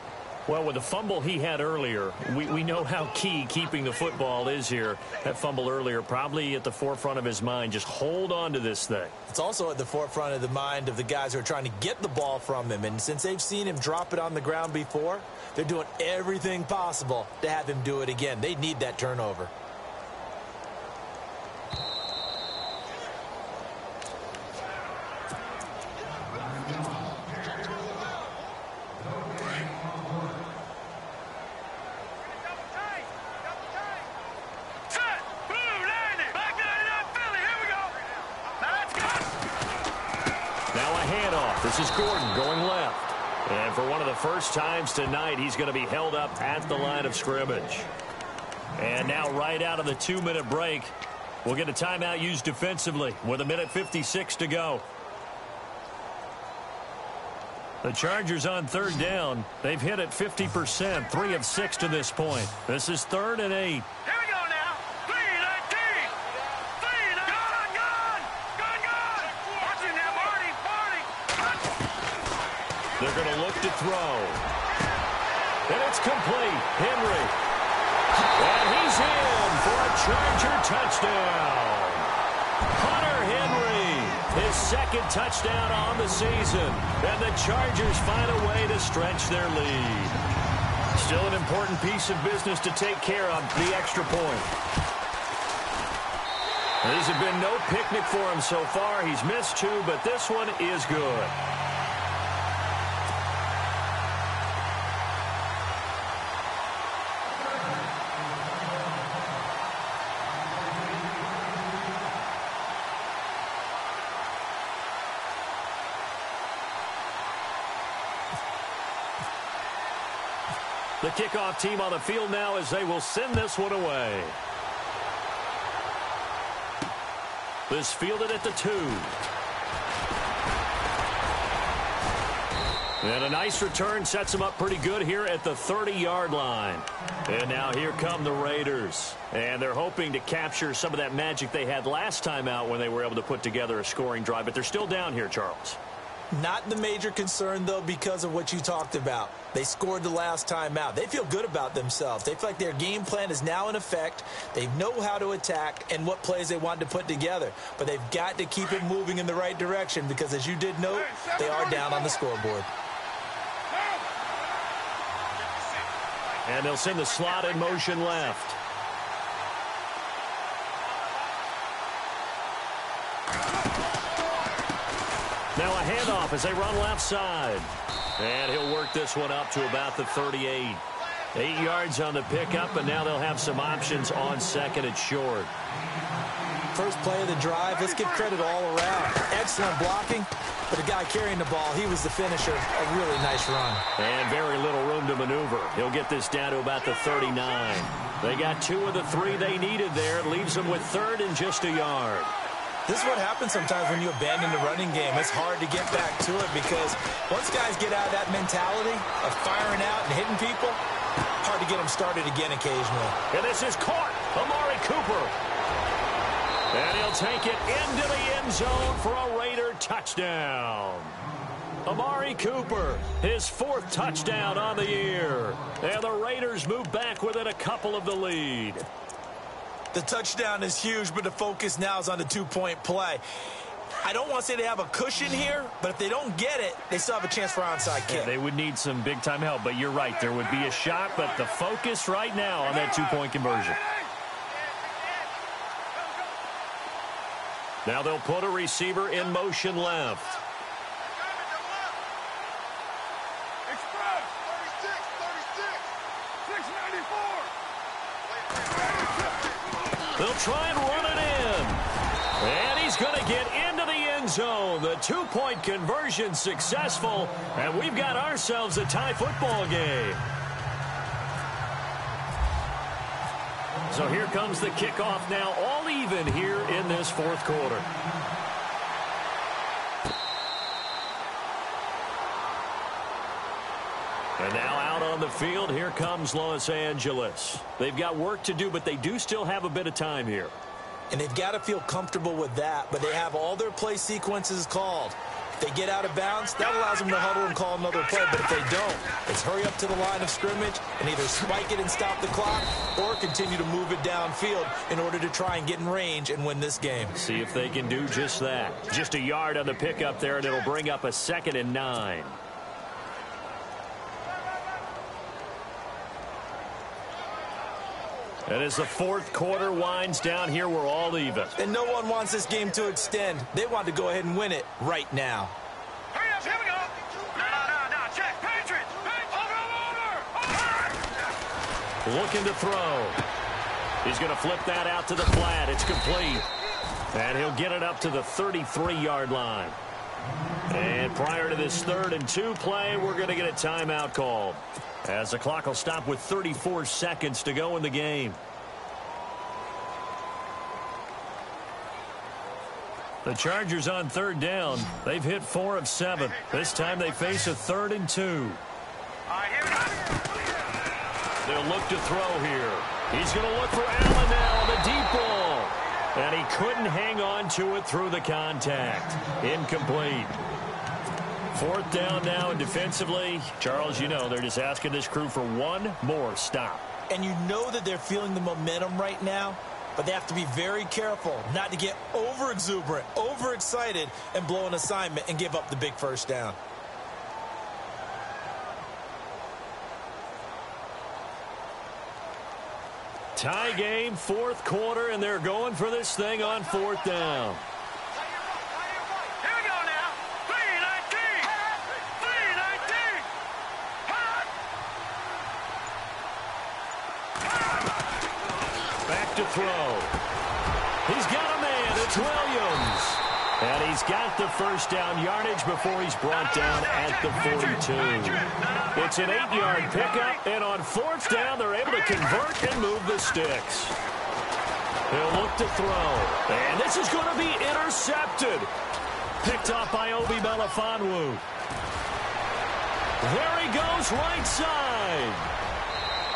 Well, with the fumble he had earlier, we know how key keeping the football is here. That fumble earlier probably at the forefront of his mind. Just hold on to this thing. It's also at the forefront of the mind of the guys who are trying to get the ball from him. And since they've seen him drop it on the ground before, they're doing everything possible to have him do it again. They need that turnover. This is Gordon going left. And for one of the first times tonight, he's going to be held up at the line of scrimmage. And now right out of the 2-minute break, we'll get a timeout used defensively with 1:56 to go. The Chargers on 3rd down. They've hit it 50%, 3 of 6 to this point. This is 3rd and 8. They're going to look to throw. And it's complete. Henry. And he's in for a Charger touchdown. Hunter Henry, his 2nd touchdown on the season. And the Chargers find a way to stretch their lead. Still an important piece of business to take care of, the extra point. These have been no picnic for him so far. He's missed 2, but this one is good. The kickoff team on the field now as they will send this one away. This fielded at the 2. And a nice return sets them up pretty good here at the 30-yard line. And now here come the Raiders. And they're hoping to capture some of that magic they had last time out when they were able to put together a scoring drive. But they're still down here, Charles. Not the major concern, though, because of what you talked about. They scored the last time out. They feel good about themselves. They feel like their game plan is now in effect. They know how to attack and what plays they want to put together. But they've got to keep it moving in the right direction because, as you did note, they are down on the scoreboard. And they'll send the slot in motion left. Now a handoff as they run left side. And he'll work this one up to about the 38. 8 yards on the pickup, and now they'll have some options on second and short. First play of the drive, let's give credit all around. Excellent blocking, but the guy carrying the ball, he was the finisher. A really nice run. And very little room to maneuver. He'll get this down to about the 39. They got 2 of the 3 they needed there. It leaves them with third and just a yard. This is what happens sometimes when you abandon the running game. It's hard to get back to it because once guys get out of that mentality of firing out and hitting people, hard to get them started again occasionally. And this is caught. Amari Cooper. And he'll take it into the end zone for a Raider touchdown. Amari Cooper, his 4th touchdown on the year. And the Raiders move back within a couple of the lead. The touchdown is huge, but the focus now is on the 2-point play. I don't want to say they have a cushion here, but if they don't get it, they still have a chance for onside kick. Yeah, they would need some big-time help, but you're right. There would be a shot, but the focus right now on that 2-point conversion. Now they'll put a receiver in motion left. Express, 36, 694. They'll try and run it in. And he's going to get into the end zone. The 2-point conversion successful. And we've got ourselves a tie football game. So here comes the kickoff now, all even here in this 4th quarter. And now out on the field, here comes Los Angeles. They've got work to do, but they do still have a bit of time here. And they've got to feel comfortable with that, but they have all their play sequences called. If they get out of bounds, that allows them to huddle and call another play, but if they don't, it's hurry up to the line of scrimmage and either spike it and stop the clock or continue to move it downfield in order to try and get in range and win this game. See if they can do just that. Just a yard on the pickup there, and it'll bring up a 2nd and 9. And as the 4th quarter winds down here, we're all even. And no one wants this game to extend. They want to go ahead and win it right now. Hurry up, here we go. No, check. Patriots. Over. Looking to throw. He's going to flip that out to the flat. It's complete. And he'll get it up to the 33-yard line. And prior to this 3rd and 2 play, we're going to get a timeout called, as the clock will stop with 34 seconds to go in the game. The Chargers on 3rd down. They've hit 4 of 7. This time they face a 3rd and 2. All right, here we go. They'll look to throw here. He's going to look for Allen now on the deep ball. And he couldn't hang on to it through the contact. Incomplete. 4th down now, and defensively, Charles, you know, they're just asking this crew for one more stop. And you know that they're feeling the momentum right now, but they have to be very careful not to get over-exuberant, overexcited, and blow an assignment and give up the big 1st down. Tie game, 4th quarter, and they're going for this thing on 4th down. Here we go now. 319. 319. Back to throw. He's got a man. It's Williams. And he's got the first down yardage before he's brought down at the 42. It's an 8-yard pickup, and on fourth down, they're able to convert and move the sticks. He'll look to throw, and this is going to be intercepted. Picked off by Obi Melifonwu. There he goes right side.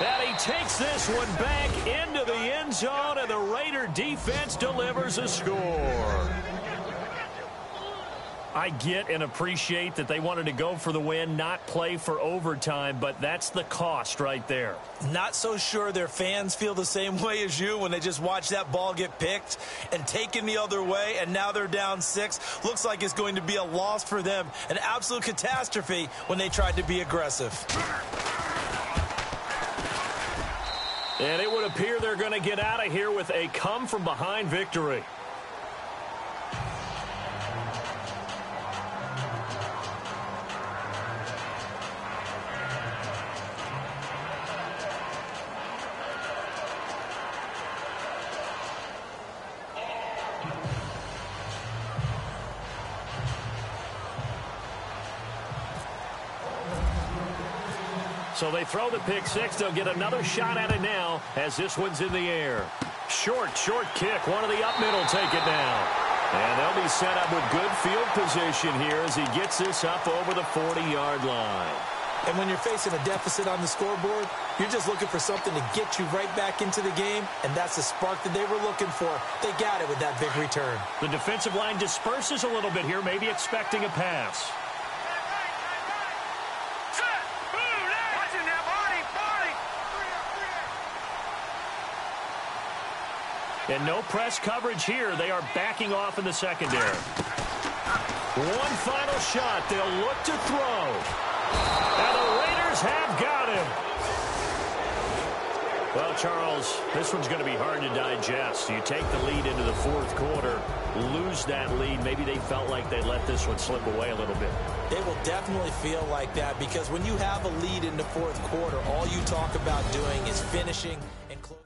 And he takes this one back into the end zone, and the Raider defense delivers a score. I get and appreciate that they wanted to go for the win, not play for overtime, but that's the cost right there. Not so sure their fans feel the same way as you when they just watch that ball get picked and taken the other way, and now they're down 6. Looks like it's going to be a loss for them, an absolute catastrophe when they tried to be aggressive. And it would appear they're going to get out of here with a come-from-behind victory. So they throw the pick six. They'll get another shot at it now as this one's in the air. Short kick. One of the up middle take it now. And they'll be set up with good field position here as he gets this up over the 40-yard line. And when you're facing a deficit on the scoreboard, you're just looking for something to get you right back into the game, and that's the spark that they were looking for. They got it with that big return. The defensive line disperses a little bit here, maybe expecting a pass. And no press coverage here. They are backing off in the secondary. One final shot. They'll look to throw. And the Raiders have got him. Well, Charles, this one's going to be hard to digest. You take the lead into the fourth quarter, lose that lead. Maybe they felt like they let this one slip away a little bit. They will definitely feel like that because when you have a lead in the fourth quarter, all you talk about doing is finishing and closing.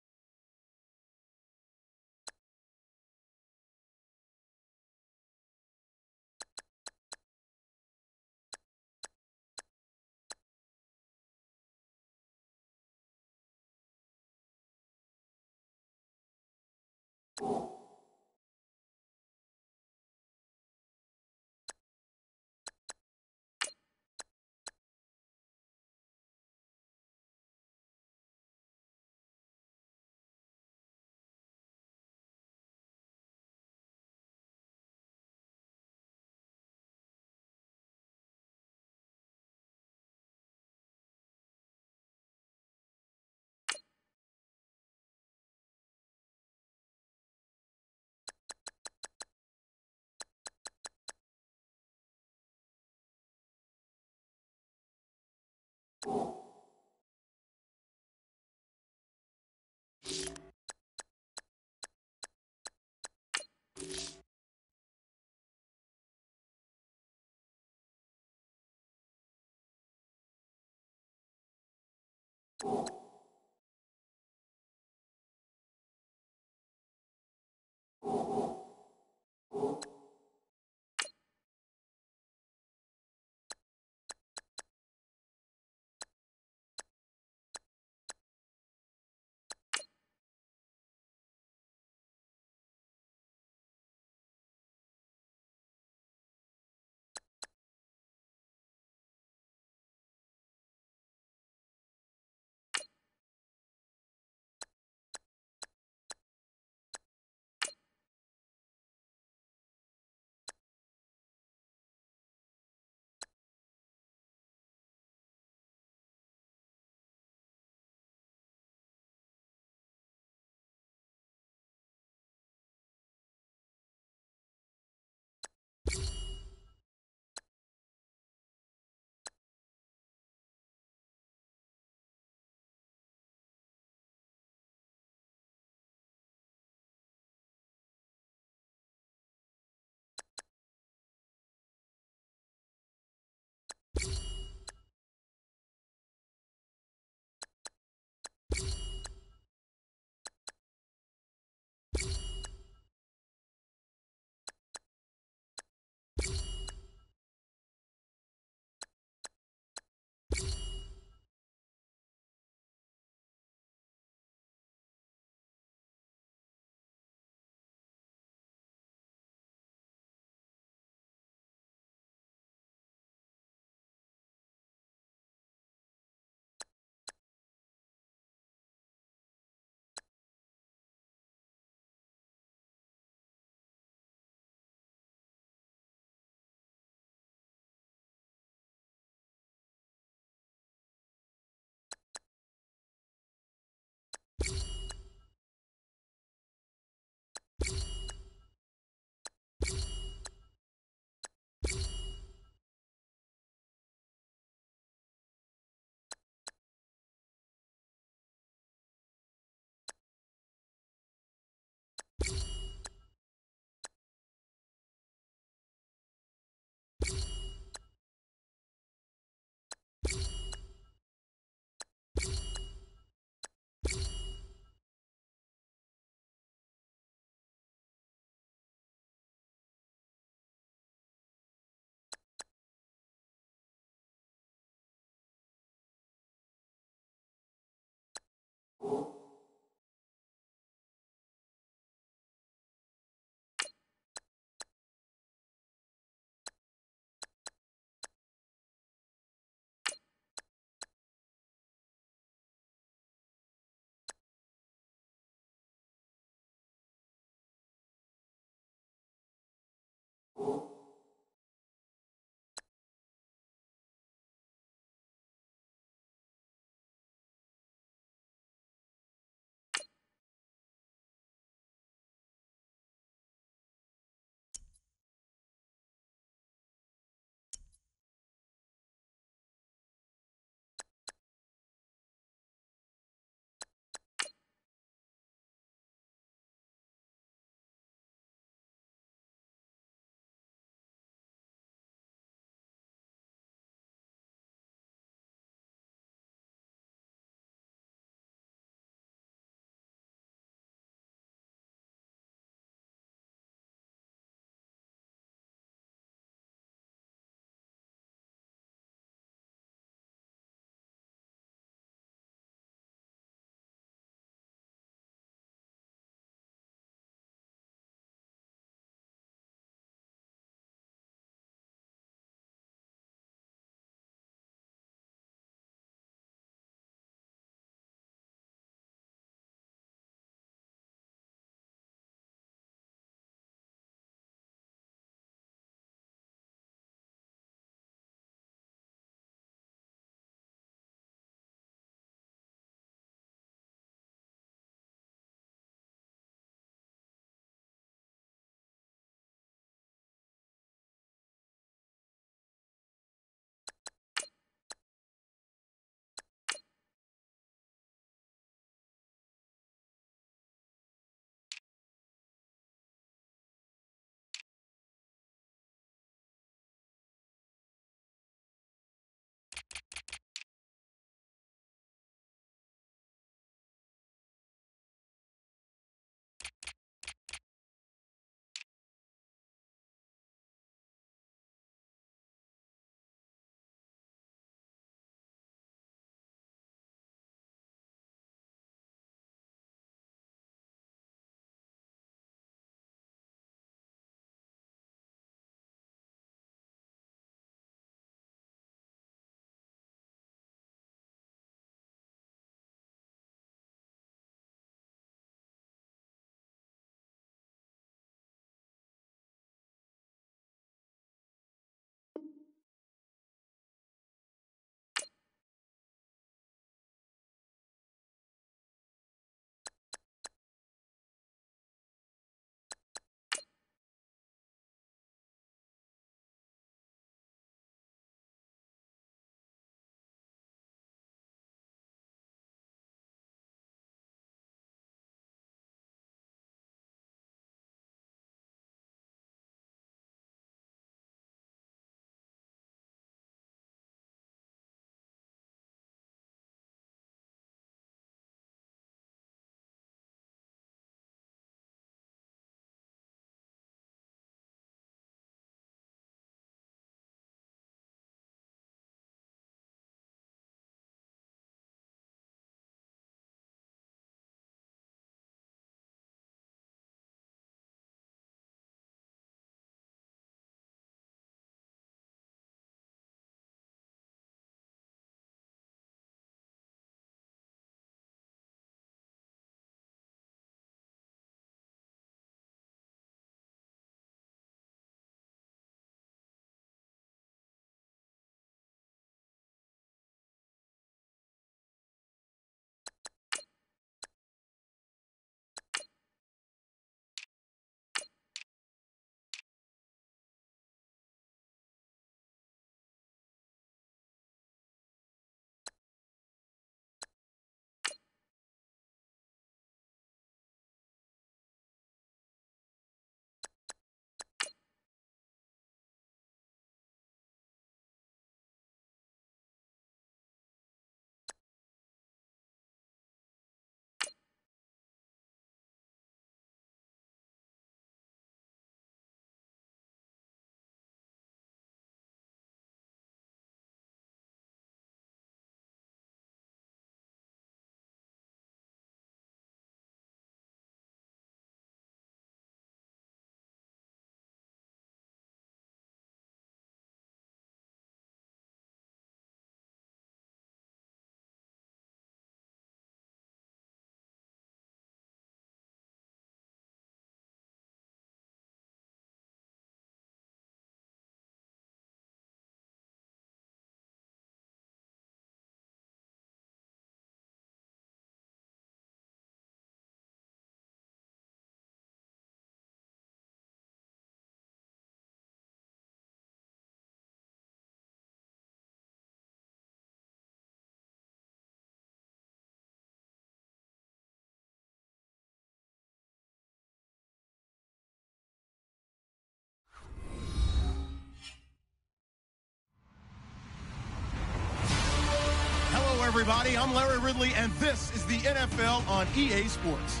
everybody. I'm Larry Ridley, and this is the NFL on EA Sports.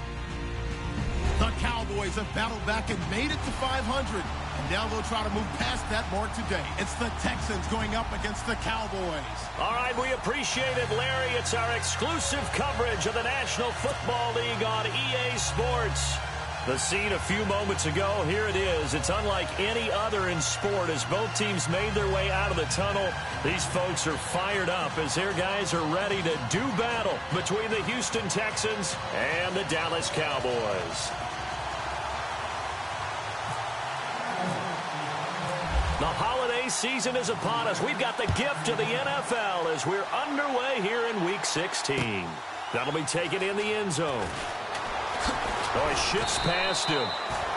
The Cowboys have battled back and made it to 500. And now they'll try to move past that mark today. It's the Texans going up against the Cowboys. All right, we appreciate it, Larry. It's our exclusive coverage of the National Football League on EA Sports. The scene a few moments ago, here it is. It's unlike any other in sport as both teams made their way out of the tunnel. These folks are fired up as their guys are ready to do battle between the Houston Texans and the Dallas Cowboys. The holiday season is upon us. We've got the gift of the NFL as we're underway here in Week 16. That'll be taken in the end zone. Oh, he shifts past him.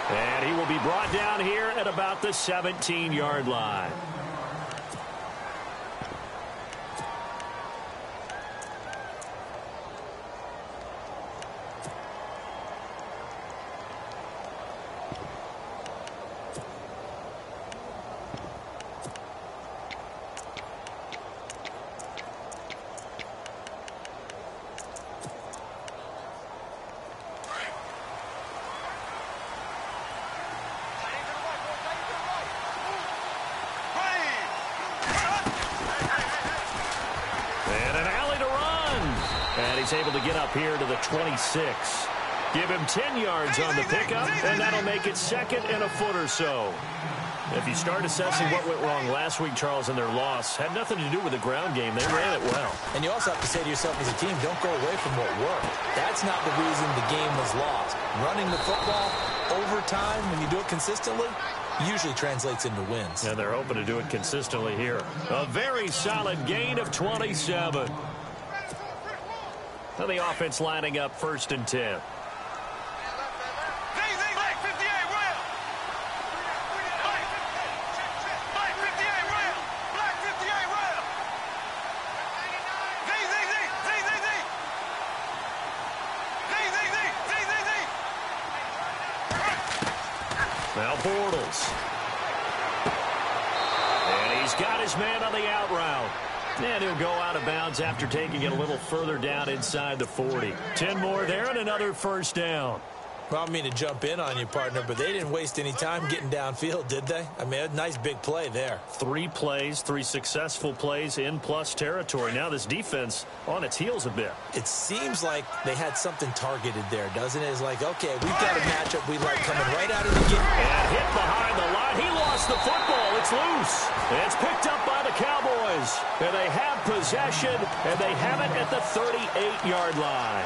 And he will be brought down here at about the 17-yard line. Able to get up here to the 26. Give him 10 yards on the pickup, and that'll make it second and a foot or so. If you start assessing what went wrong last week, Charles, in their loss, had nothing to do with the ground game. They ran it well. And you also have to say to yourself as a team, don't go away from what worked. That's not the reason the game was lost. Running the football over time, when you do it consistently, usually translates into wins. And they're hoping to do it consistently here. A very solid gain of 27. And the offense lining up 1st and 10. Now Bortles. And he's got his man on the out route. And he'll go out of bounds after taking it a little further down inside the 40. 10 more there and another first down. Well, I don't mean to jump in on you, partner, but they didn't waste any time getting downfield, did they? I mean, a nice big play there. 3 plays, 3 successful plays in plus territory. Now this defense on its heels a bit. It seems like they had something targeted there, doesn't it? It's like, okay, we've got a matchup we like coming right out of the gate. And hit behind the line. He lost the football. It's loose. It's picked up by the Cowboys. And they have possession, and they have it at the 38-yard line.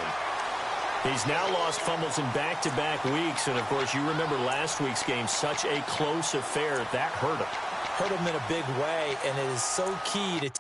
He's now lost fumbles in back-to-back weeks, and, of course, you remember last week's game, such a close affair. That hurt him. Hurt him in a big way, and it is so key to take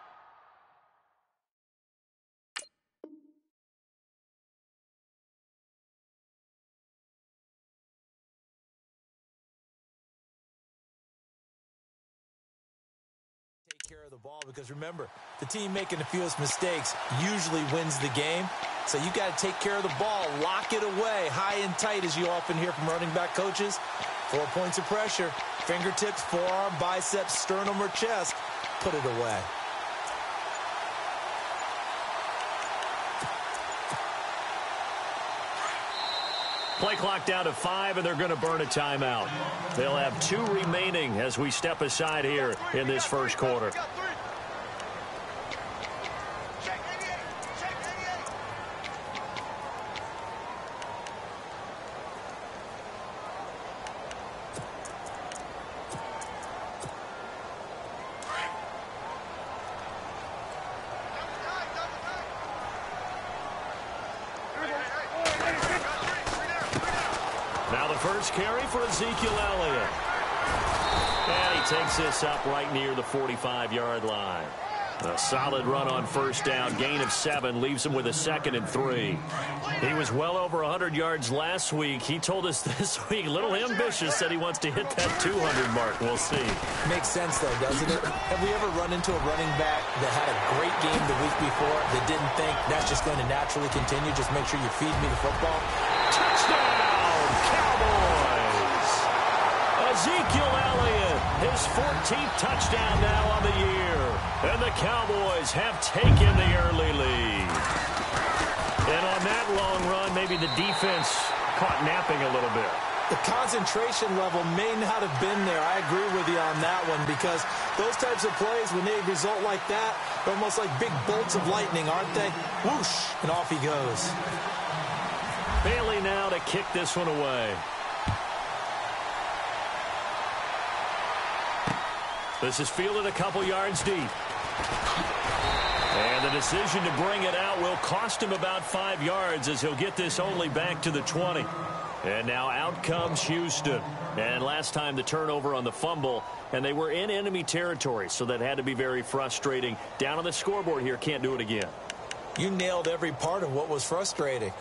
care of the ball, because remember, the team making the fewest mistakes usually wins the game. So you got to take care of the ball, lock it away, high and tight, as you often hear from running back coaches. 4 points of pressure, fingertips, forearm, biceps, sternum, or chest. Put it away. Play clock down to 5, and they're going to burn a timeout. They'll have 2 remaining as we step aside here in this first quarter. Now the first carry for Ezekiel Elliott. And he takes this up right near the 45-yard line. A solid run on first down. Gain of 7 leaves him with a 2nd and 3. He was well over 100 yards last week. He told us this week, a little ambitious, said he wants to hit that 200 mark. We'll see. Makes sense, though, doesn't it? Have we ever run into a running back that had a great game the week before that didn't think that's just going to naturally continue? Just make sure you feed me the football. Touchdown, Cowboys! A Ezekiel Elliott, his 14th touchdown now on the year. And the Cowboys have taken the early lead. And on that long run, maybe the defense caught napping a little bit. The concentration level may not have been there. I agree with you on that one, because those types of plays, when they result like that, they're almost like big bolts of lightning, aren't they? Whoosh, and off he goes. Bailey now to kick this one away. This is fielded a couple yards deep. And the decision to bring it out will cost him about 5 yards, as he'll get this only back to the 20. And now out comes Houston. And last time the turnover on the fumble, and they were in enemy territory, so that had to be very frustrating. Down on the scoreboard here, can't do it again. You nailed every part of what was frustrating.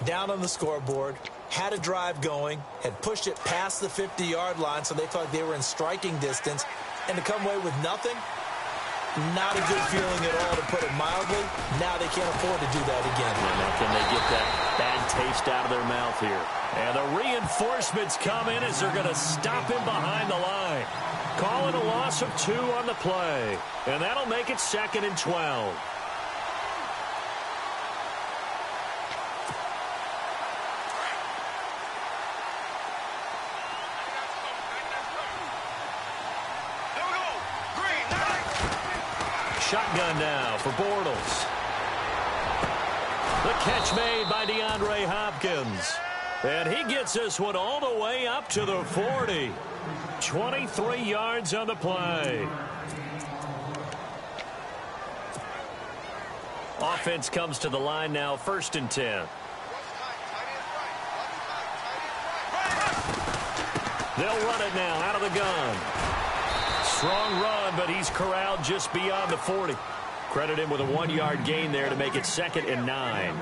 Down on the scoreboard, had a drive going, had pushed it past the 50-yard line, so they thought they were in striking distance, and to come away with nothing, not a good feeling at all, to put it mildly. Now they can't afford to do that again. And now can they get that bad taste out of their mouth here? And the reinforcements come in as they're going to stop him behind the line. Calling a loss of 2 on the play. And that'll make it 2nd and 12. Shotgun now for Bortles. The catch made by DeAndre Hopkins. And he gets this one all the way up to the 40. 23 yards on the play. Offense comes to the line now, 1st and 10. They'll run it now out of the gun. Strong run, but he's corralled just beyond the 40. Credit him with a 1-yard gain there to make it 2nd and 9.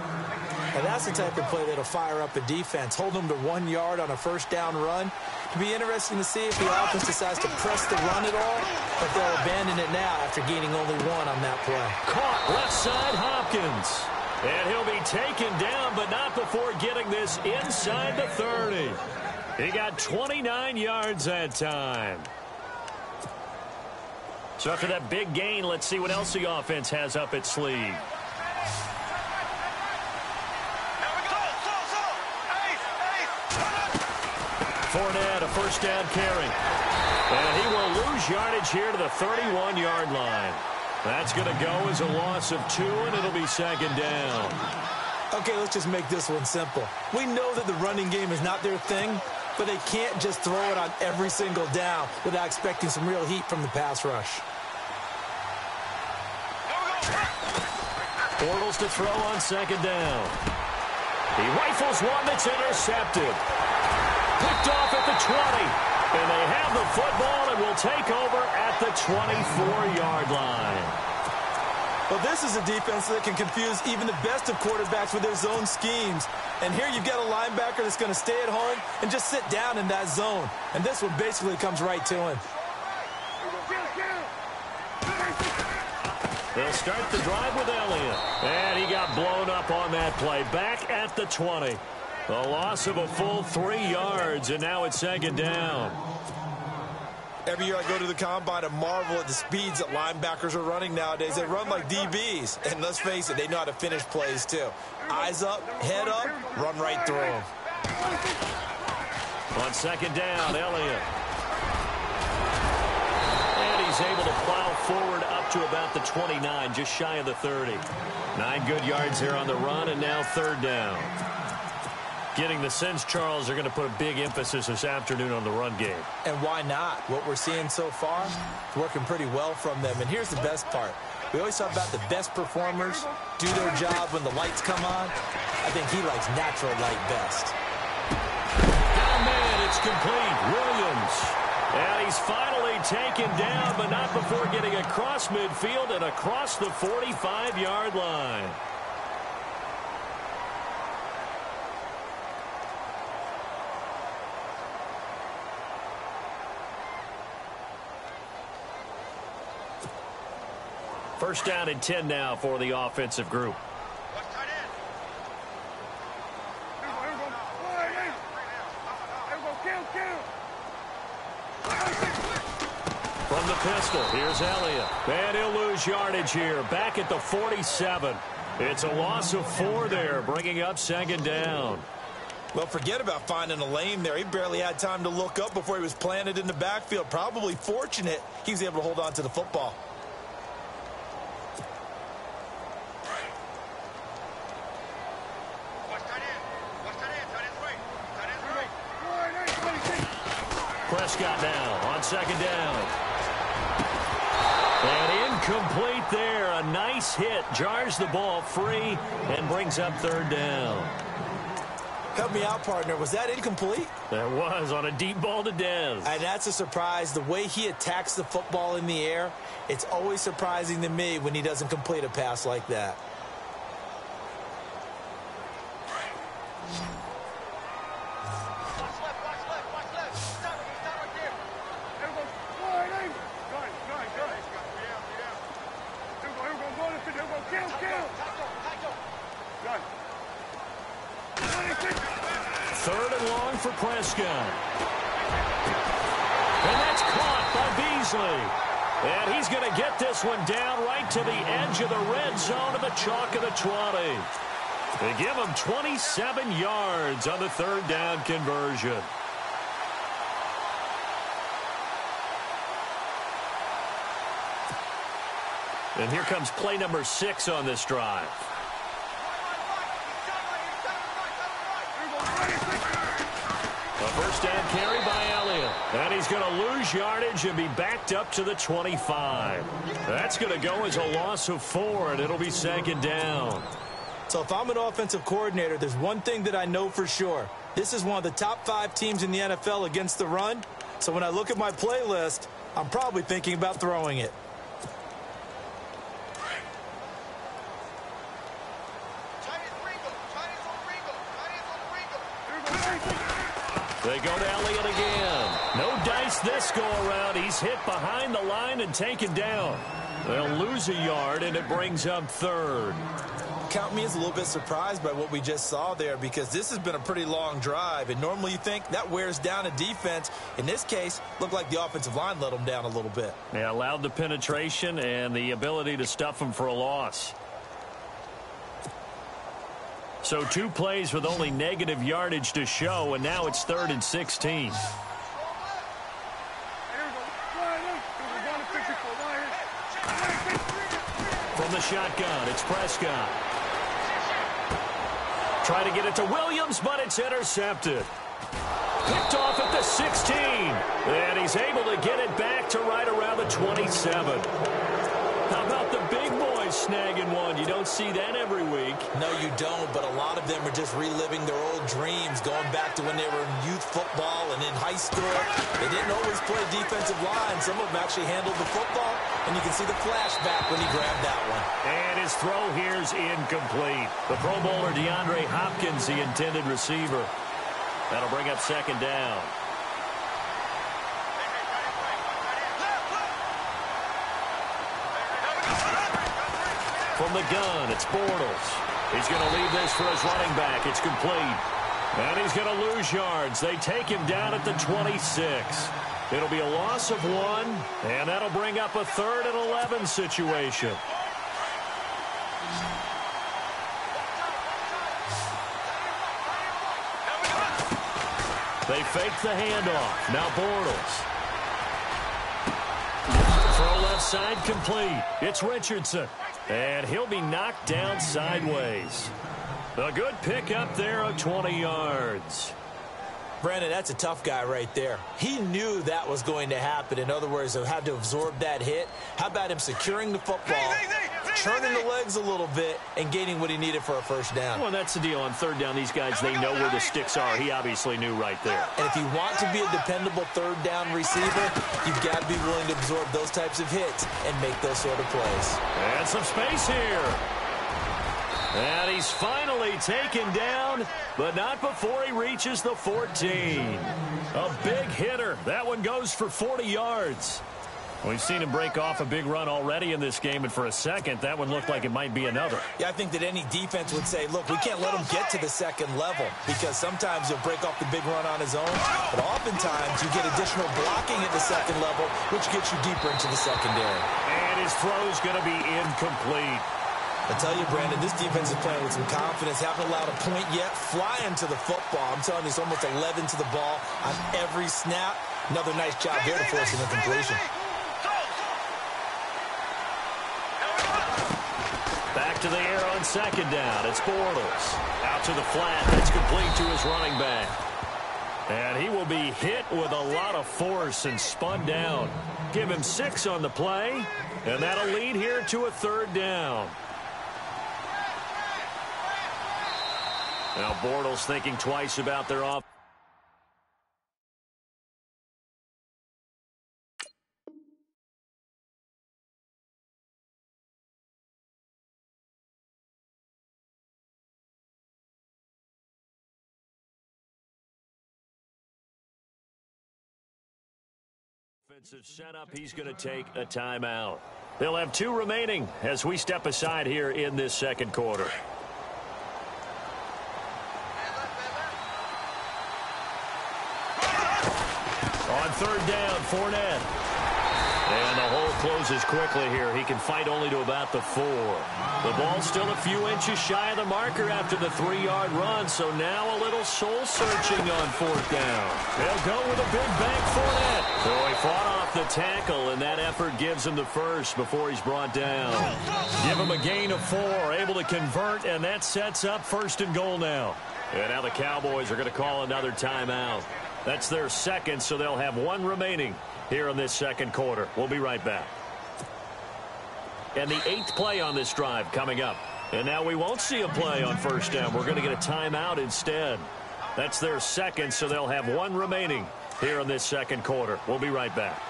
And that's the type of play that'll fire up a defense. Hold them to 1 yard on a 1st down run. It'll be interesting to see if the offense decides to press the run at all, but they'll abandon it now after gaining only 1 on that play. Caught left side Hopkins. And he'll be taken down, but not before getting this inside the 30. He got 29 yards that time. So after that big gain, let's see what else the offense has up its sleeve. Fournette, a 1st down carry. And he will lose yardage here to the 31-yard line. That's going to go as a loss of 2, and it'll be 2nd down. Okay, let's just make this one simple. We know that the running game is not their thing, but they can't just throw it on every single down without expecting some real heat from the pass rush. Bortles to throw on 2nd down. He rifles one that's intercepted. Picked off at the 20. And they have the football and will take over at the 24-yard line. Well, this is a defense that can confuse even the best of quarterbacks with their zone schemes. And here you've got a linebacker that's going to stay at home and just sit down in that zone. And this one basically comes right to him. They'll start the drive with Elliott. And he got blown up on that play. Back at the 20. A loss of a full 3 yards, and now it's 2nd down. Every year I go to the combine and marvel at the speeds that linebackers are running nowadays. They run like DBs. And let's face it, they know how to finish plays too. Eyes up, head up, run right through them. On 2nd down, Elliott. And he's able to plow forward up to about the 29, just shy of the 30. 9 good yards there on the run, and now 3rd down. Getting the sense, Charles, are going to put a big emphasis this afternoon on the run game. And why not? What we're seeing so far is working pretty well from them. And here's the best part. We always talk about the best performers do their job when the lights come on. I think he likes natural light best. Down man, it's complete. Williams. And he's finally taken down, but not before getting across midfield and across the 45-yard line. First down and 10 now for the offensive group. From the pistol, here's Elliott. And he'll lose yardage here, back at the 47. It's a loss of 4 there, bringing up second down. Well, forget about finding a lane there. He barely had time to look up before he was planted in the backfield. Probably fortunate he was able to hold on to the football. Prescott now on second down. And incomplete there. A nice hit. Jars the ball free and brings up third down. Help me out, partner. Was that incomplete? That was on a deep ball to Dez. And that's a surprise. The way he attacks the football in the air, it's always surprising to me when he doesn't complete a pass like that. Third and long for Prescott. And that's caught by Beasley. And he's going to get this one down right to the edge of the red zone of the chalk of the 20. They give him 27 yards on the third down conversion. And here comes play number 6 on this drive. A first down carry by Elliott. And he's going to lose yardage and be backed up to the 25. That's going to go as a loss of 4, and it'll be second down. So if I'm an offensive coordinator, there's one thing that I know for sure. This is one of the top 5 teams in the NFL against the run. So when I look at my playlist, I'm probably thinking about throwing it. They go to Elliott again. No dice this go-around. He's hit behind the line and taken down. They'll lose a yard, and it brings up third. Count me as a little bit surprised by what we just saw there, because this has been a pretty long drive, and normally you think that wears down a defense. In this case, looked like the offensive line let them down a little bit. Yeah, allowed the penetration and the ability to stuff them for a loss. So 2 plays with only negative yardage to show, and now it's 3rd and 16. From the shotgun, it's Prescott. Try to get it to Williams, but it's intercepted. Picked off at the 16. And he's able to get it back to right around the 27. How about the big boys snagging one? You don't see that every week. No, you don't, but a lot of them are just reliving their old dreams, going back to when they were in youth football and in high school. They didn't always play defensive line. Some of them actually handled the football, and you can see the flashback when he grabbed that one. And his throw here's incomplete. The Pro Bowler DeAndre Hopkins, the intended receiver. That'll bring up second down. From the gun, it's Bortles. He's going to leave this for his running back. It's complete. And he's going to lose yards. They take him down at the 26. It'll be a loss of 1, and that'll bring up a 3rd and 11 situation. They fake the handoff. Now Bortles. Throw left side complete. It's Richardson. And he'll be knocked down sideways. A good pickup there of 20 yards. Brandon, that's a tough guy right there. He knew that was going to happen. In other words, he had to absorb that hit. How about him securing the football, turning the legs a little bit, and gaining what he needed for a first down? Well, that's the deal. On third down, these guys, they know where the sticks are. He obviously knew right there. And if you want to be a dependable third down receiver, you've got to be willing to absorb those types of hits and make those sort of plays. And some space here. And he's finally taken down, but not before he reaches the 14. A big hitter. That one goes for 40 yards. We've seen him break off a big run already in this game, and for a second, that one looked like it might be another. Yeah, I think that any defense would say, look, we can't let him get to the second level because sometimes he'll break off the big run on his own, but oftentimes you get additional blocking at the second level, which gets you deeper into the secondary. And his throw's going to be incomplete. I tell you, Brandon, this defense is playing with some confidence. Haven't allowed a point yet. Flying to the football. I'm telling you, it's almost 11 to the ball on every snap. Another nice job there to force an incompletion. Back to the air on second down. It's Bortles. Out to the flat. That's complete to his running back. And he will be hit with a lot of force and spun down. Give him 6 on the play, and that'll lead here to a third down. Now Bortles thinking twice about their offense. Offensive setup, he's going to take a timeout. They'll have 2 remaining as we step aside here in this second quarter. On third down, Fournette. And the hole closes quickly here. He can fight only to about the 4. The ball's still a few inches shy of the marker after the 3-yard run, so now a little soul-searching on fourth down. They'll go with a big bank Fournette. So he fought off the tackle, and that effort gives him the first before he's brought down. Give him a gain of 4, able to convert, and that sets up first and goal now. And now the Cowboys are going to call another timeout. That's their second, so they'll have 1 remaining here in this second quarter. We'll be right back. And the 8th play on this drive coming up. And now we won't see a play on first down. We're going to get a timeout instead. That's their second, so they'll have 1 remaining here in this second quarter. We'll be right back.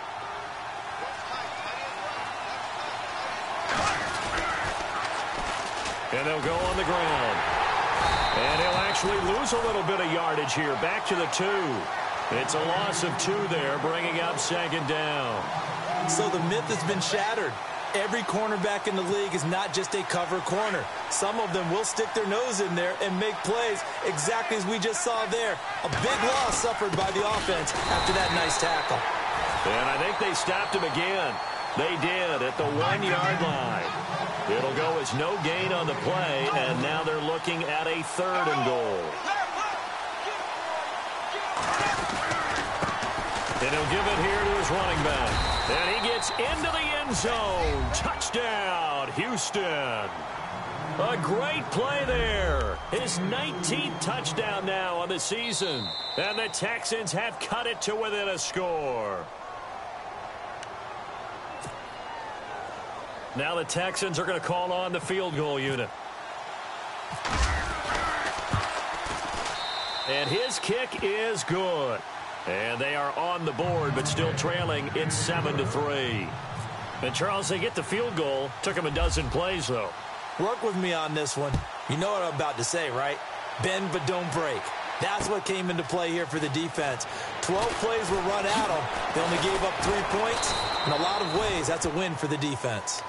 And they'll go on the ground. And he'll actually lose a little bit of yardage here. Back to the 2. It's a loss of 2 there, bringing up second down. So the myth has been shattered. Every cornerback in the league is not just a cover corner. Some of them will stick their nose in there and make plays exactly as we just saw there. A big loss suffered by the offense after that nice tackle. And I think they stopped him again. They did at the 1-yard line. It'll go as no gain on the play, and now they're looking at a 3rd and goal. And he'll give it here to his running back. And he gets into the end zone. Touchdown, Houston. A great play there. His 19th touchdown now on the season. And the Texans have cut it to within a score. Now the Texans are going to call on the field goal unit. And his kick is good. And they are on the board, but still trailing. It's 7-3. And, Charles, they get the field goal. Took them a dozen plays, though. Work with me on this one. You know what I'm about to say, right? Bend but don't break. That's what came into play here for the defense. 12 plays were run at them. They only gave up 3 points. In a lot of ways, that's a win for the defense.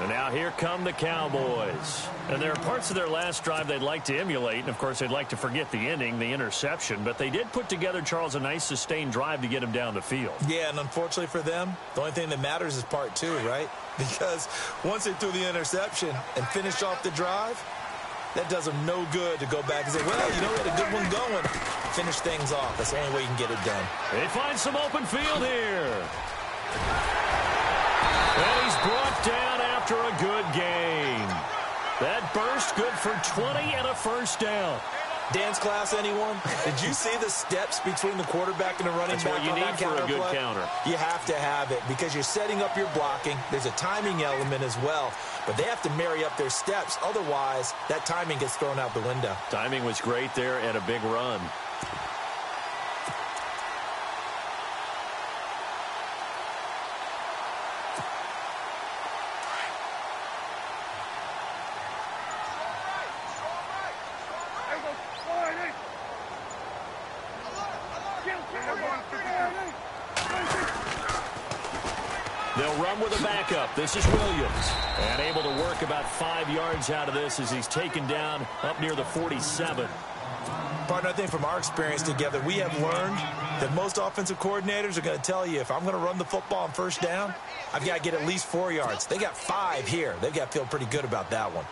And now here come the Cowboys. And there are parts of their last drive they'd like to emulate. And, of course, they'd like to forget the ending, the interception. But they did put together, Charles, a nice sustained drive to get him down the field. Yeah, and unfortunately for them, the only thing that matters is part 2, right? Because once they threw the interception and finished off the drive, that does them no good to go back and say, well, you know, we had a good one going. Finish things off. That's the only way you can get it done. They find some open field here. And he's brought down after a good gain. That burst good for 20 and a first down. Dance class, anyone? Did you see the steps between the quarterback and the running back? That's what you need for a good counter. You have to have it because you're setting up your blocking. There's a timing element as well. But they have to marry up their steps. Otherwise, that timing gets thrown out the window. Timing was great there and a big run. They'll run with a backup. This is Williams. And able to work about 5 yards out of this as he's taken down up near the 47. Partner, I think from our experience together, we have learned that most offensive coordinators are going to tell you, if I'm going to run the football on first down, I've got to get at least 4 yards. They got 5 here. They've got to feel pretty good about that one.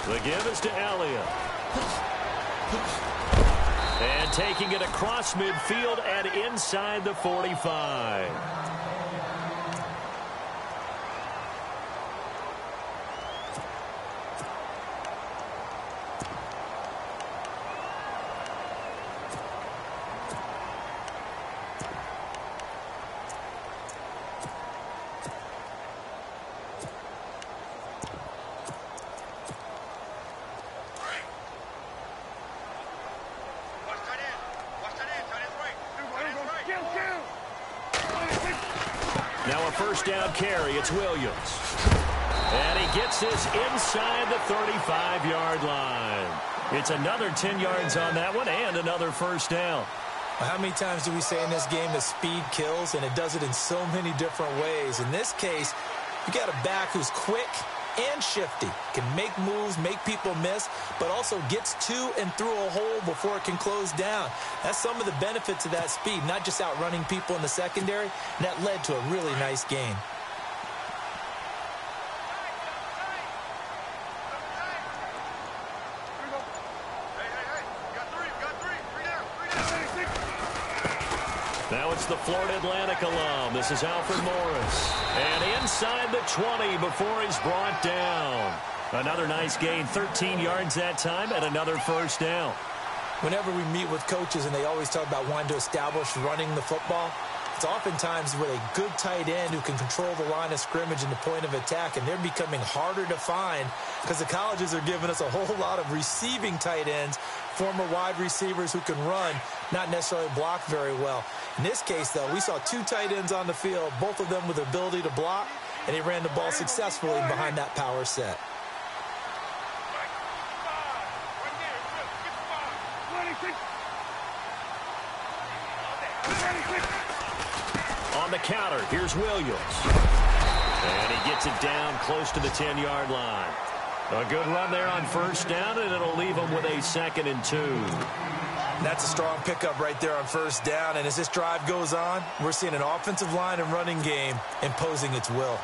The give is to Elliott. And taking it across midfield and inside the 45. Now a first down carry. It's Williams. And he gets this inside the 35-yard line. It's another 10 yards on that one and another first down. How many times do we say in this game that speed kills, and it does it in so many different ways? In this case, you got a back who's quick and shifty, can make moves, make people miss, but also gets to and through a hole before it can close down. That's some of the benefits of that speed, not just outrunning people in the secondary, and that led to a really nice game. Now it's the Florida Atlantic alum. This is Alfred Morris. And inside the 20 before he's brought down. Another nice gain, 13 yards that time, and another first down. Whenever we meet with coaches and they always talk about wanting to establish running the football, it's oftentimes with a good tight end who can control the line of scrimmage and the point of attack, and they're becoming harder to find because the colleges are giving us a whole lot of receiving tight ends, former wide receivers who can run, not necessarily block very well. In this case, though, we saw 2 tight ends on the field, both of them with the ability to block, and he ran the ball successfully behind that power set. On the counter, here's Williams. And he gets it down close to the 10-yard line. A good run there on first down, and it'll leave him with a 2nd and 2. That's a strong pickup right there on first down, and as this drive goes on, we're seeing an offensive line and running game imposing its will.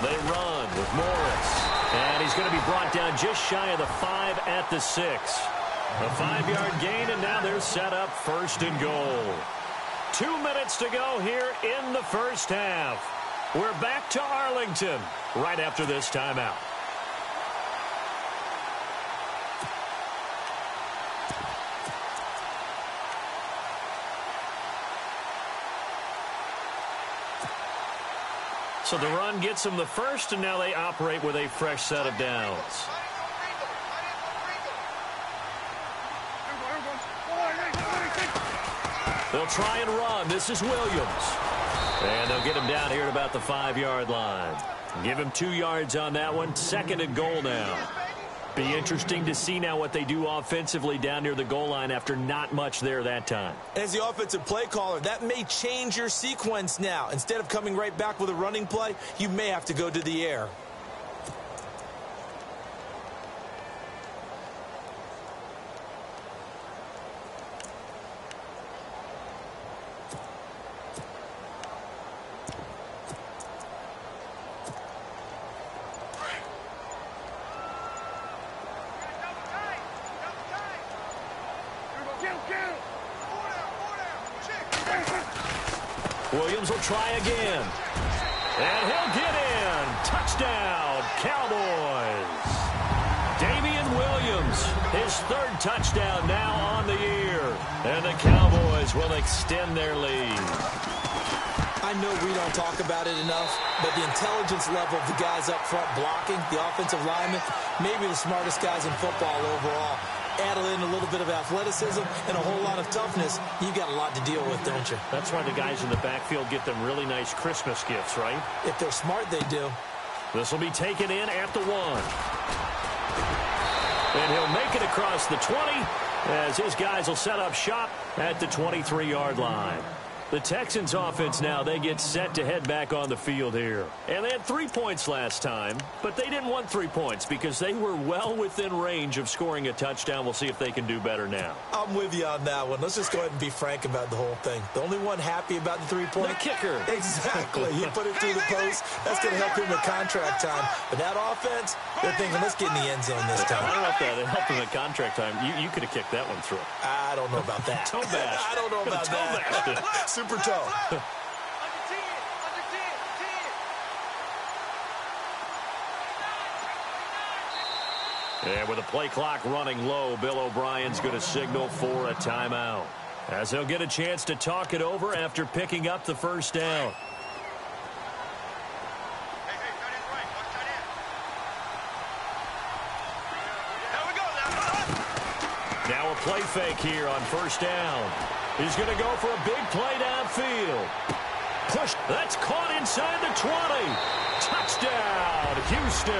They run with Morris. And he's going to be brought down just shy of the 5 at the 6. A 5-yard gain, and now they're set up 1st and goal. 2 minutes to go here in the first half. We're back to Arlington right after this timeout. So the run gets them the first, and now they operate with a fresh set of downs. They'll try and run. This is Williams. And they'll get him down here at about the 5-yard line. Give him 2 yards on that one. 2nd and goal now. Be interesting to see now what they do offensively down near the goal line after not much there that time. As the offensive play caller, that may change your sequence now. Instead of coming right back with a running play, you may have to go to the air. Williams will try again. And he'll get in. Touchdown, Cowboys. Damian Williams, his third touchdown now on the year. And the Cowboys will extend their lead. I know we don't talk about it enough, but the intelligence level of the guys up front blocking, the offensive linemen, maybe the smartest guys in football overall. Add in a little bit of athleticism and a whole lot of toughness, you've got a lot to deal with, don't you? That's why the guys in the backfield get them really nice Christmas gifts, right? If they're smart, they do. This will be taken in at the 1. And he'll make it across the 20 as his guys will set up shop at the 23-yard line. The Texans offense now, they get set to head back on the field here. And they had 3 points last time, but they didn't want 3 points because they were well within range of scoring a touchdown. We'll see if they can do better now. I'm with you on that one. Let's just go ahead and be frank about the whole thing. The only one happy about the 3-point. The kicker. Exactly. He put it through the post. That's going to help him with contract time. But that offense, they're thinking, let's get in the end zone this time. I don't know if that helped him at contract time. You could have kicked that one through. I don't know about that. Toe bash. I don't know about that. Super toe. And with the play clock running low, Bill O'Brien's going to signal for a timeout, as he'll get a chance to talk it over after picking up the first down. Now a play fake here on first down. He's going to go for a big play downfield. Push. That's caught inside the 20. Touchdown, Houston.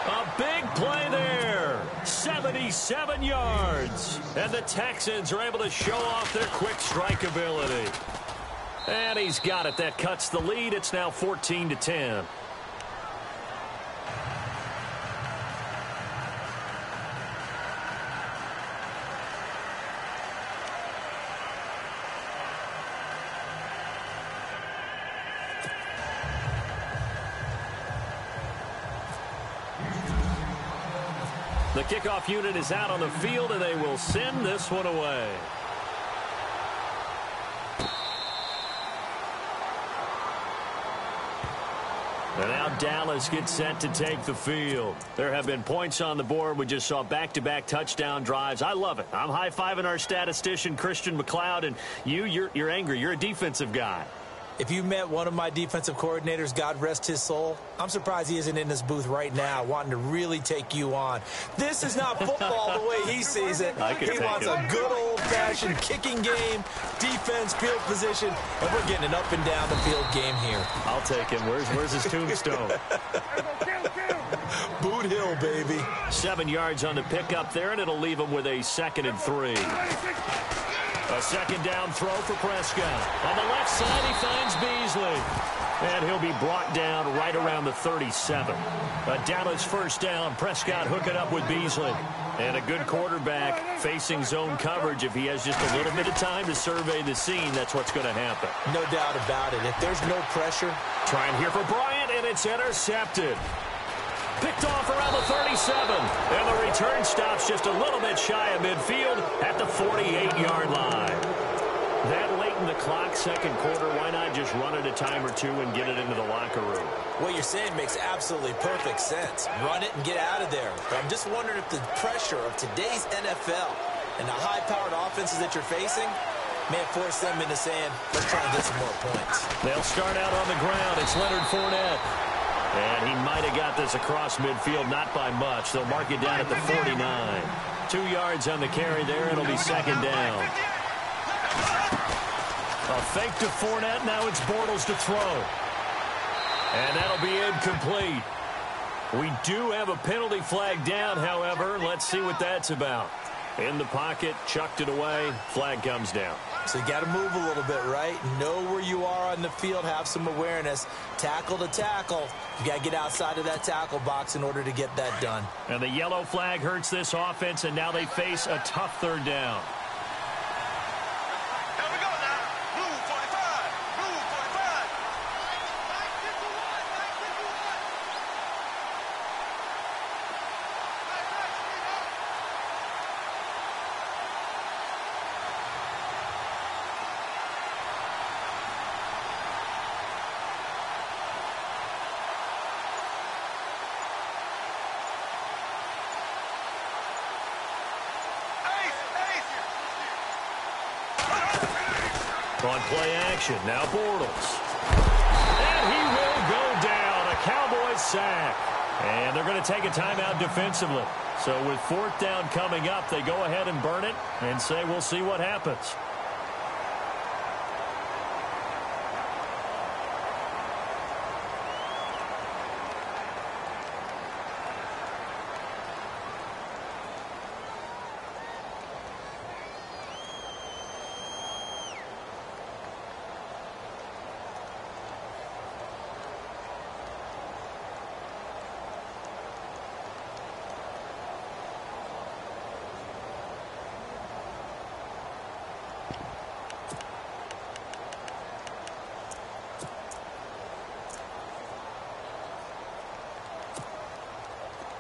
A big play there. 77 yards. And the Texans are able to show off their quick strike ability. And he's got it. That cuts the lead. It's now 14-10. The kickoff unit is out on the field, and they will send this one away. And now Dallas gets set to take the field. There have been points on the board. We just saw back-to-back touchdown drives. I love it. I'm high-fiving our statistician, Christian McLeod, and you're angry. You're a defensive guy. If you met one of my defensive coordinators, God rest his soul, I'm surprised he isn't in this booth right now wanting to really take you on. This is not football the way he sees it. He wants a good old-fashioned kicking game, defense, field position, and we're getting an up-and-down-the-field game here. I'll take him. Where's his tombstone? Boot Hill, baby. 7 yards on the pickup there, and it'll leave him with a 2nd and 3. A second down throw for Prescott. On the left side, he finds Beasley. And he'll be brought down right around the 37. A Dallas first down. Prescott hooking up with Beasley. And a good quarterback facing zone coverage. If he has just a little bit of time to survey the scene, that's what's going to happen. No doubt about it. If there's no pressure. Trying here for Bryant, and it's intercepted. Picked off around the 37. And the return stops just a little bit shy of midfield at the 48-yard line. That late in the clock, second quarter, why not just run it a time or two and get it into the locker room? What you're saying makes absolutely perfect sense. Run it and get out of there. But I'm just wondering if the pressure of today's NFL and the high-powered offenses that you're facing may force them into saying, let's try and get some more points. They'll start out on the ground. It's Leonard Fournette. And he might have got this across midfield, not by much. They'll mark it down at the 49. 2 yards on the carry there. It'll be second down. A fake to Fournette. Now it's Bortles to throw. And that'll be incomplete. We do have a penalty flag down, however. Let's see what that's about. In the pocket, chucked it away. Flag comes down. So you got to move a little bit, right? Know where you are on the field. Have some awareness. Tackle to tackle. You got to get outside of that tackle box in order to get that done. And the yellow flag hurts this offense, and now they face a tough third down. Here we go now. Blue 45. Blue 45. On play action, now Bortles. And he will go down. A Cowboys sack. And they're going to take a timeout defensively. So with 4th down coming up, they go ahead and burn it and say we'll see what happens.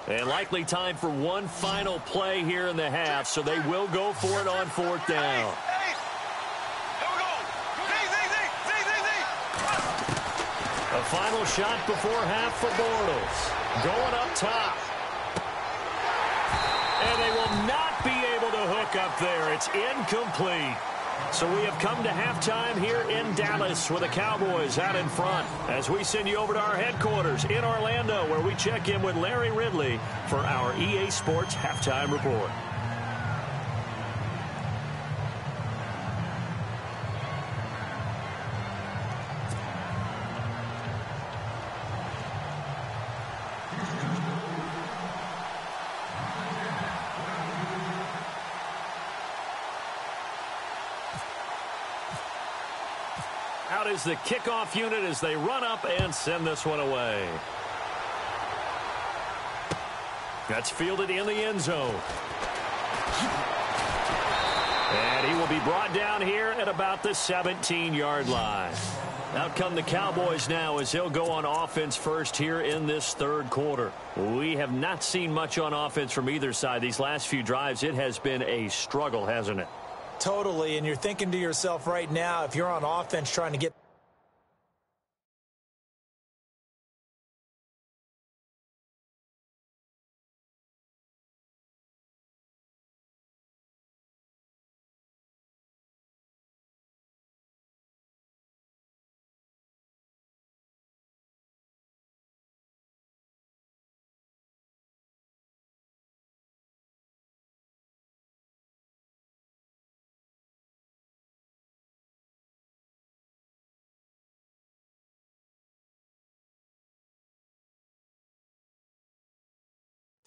And likely time for one final play here in the half, so they will go for it on 4th down. A final shot before half for Bortles. Going up top. And they will not be able to hook up there. It's incomplete. So we have come to halftime here in Dallas with the Cowboys out in front as we send you over to our headquarters in Orlando where we check in with Larry Ridley for our EA Sports Halftime Report. Out is the kickoff unit as they run up and send this one away. That's fielded in the end zone. And he will be brought down here at about the 17-yard line. Out come the Cowboys now as he'll go on offense first here in this 3rd quarter. We have not seen much on offense from either side. These last few drives, it has been a struggle, hasn't it? Totally, and you're thinking to yourself right now, if you're on offense trying to get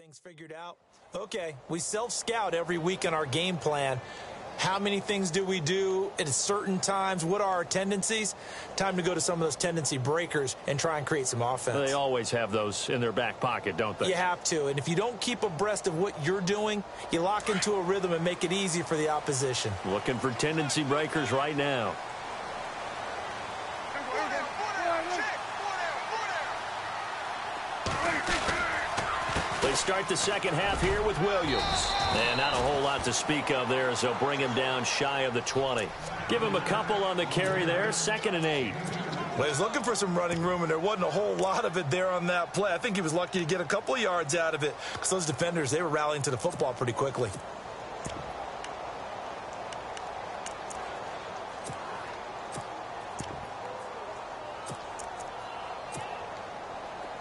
things figured out. Okay, we self-scout every week in our game plan. How many things do we do at certain times? What are our tendencies? Time to go to some of those tendency breakers and try and create some offense. They always have those in their back pocket, don't they? You have to, and if you don't keep abreast of what you're doing, you lock into a rhythm and make it easy for the opposition. Looking for tendency breakers right now. They start the second half here with Williams. And not a whole lot to speak of there as they'll bring him down shy of the 20. Give him a couple on the carry there, 2nd and 8. Well, he's looking for some running room, and there wasn't a whole lot of it there on that play. I think he was lucky to get a couple of yards out of it because those defenders, they were rallying to the football pretty quickly.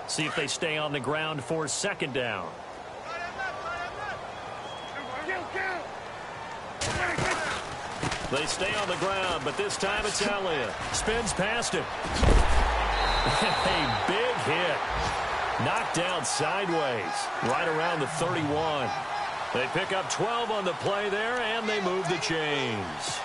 See if they stay on the ground for 2nd down. They stay on the ground, but this time it's Elliott. Spins past him. A big hit. Knocked down sideways, right around the 31. They pick up 12 on the play there, and they move the chains.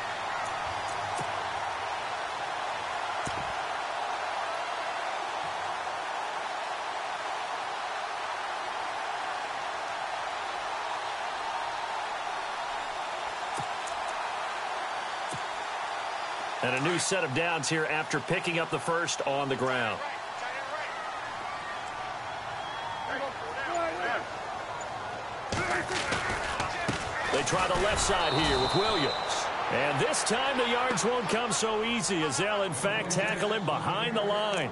And a new set of downs here after picking up the first on the ground. They try the left side here with Williams. And this time the yards won't come so easy as they'll, in fact, tackle him behind the line.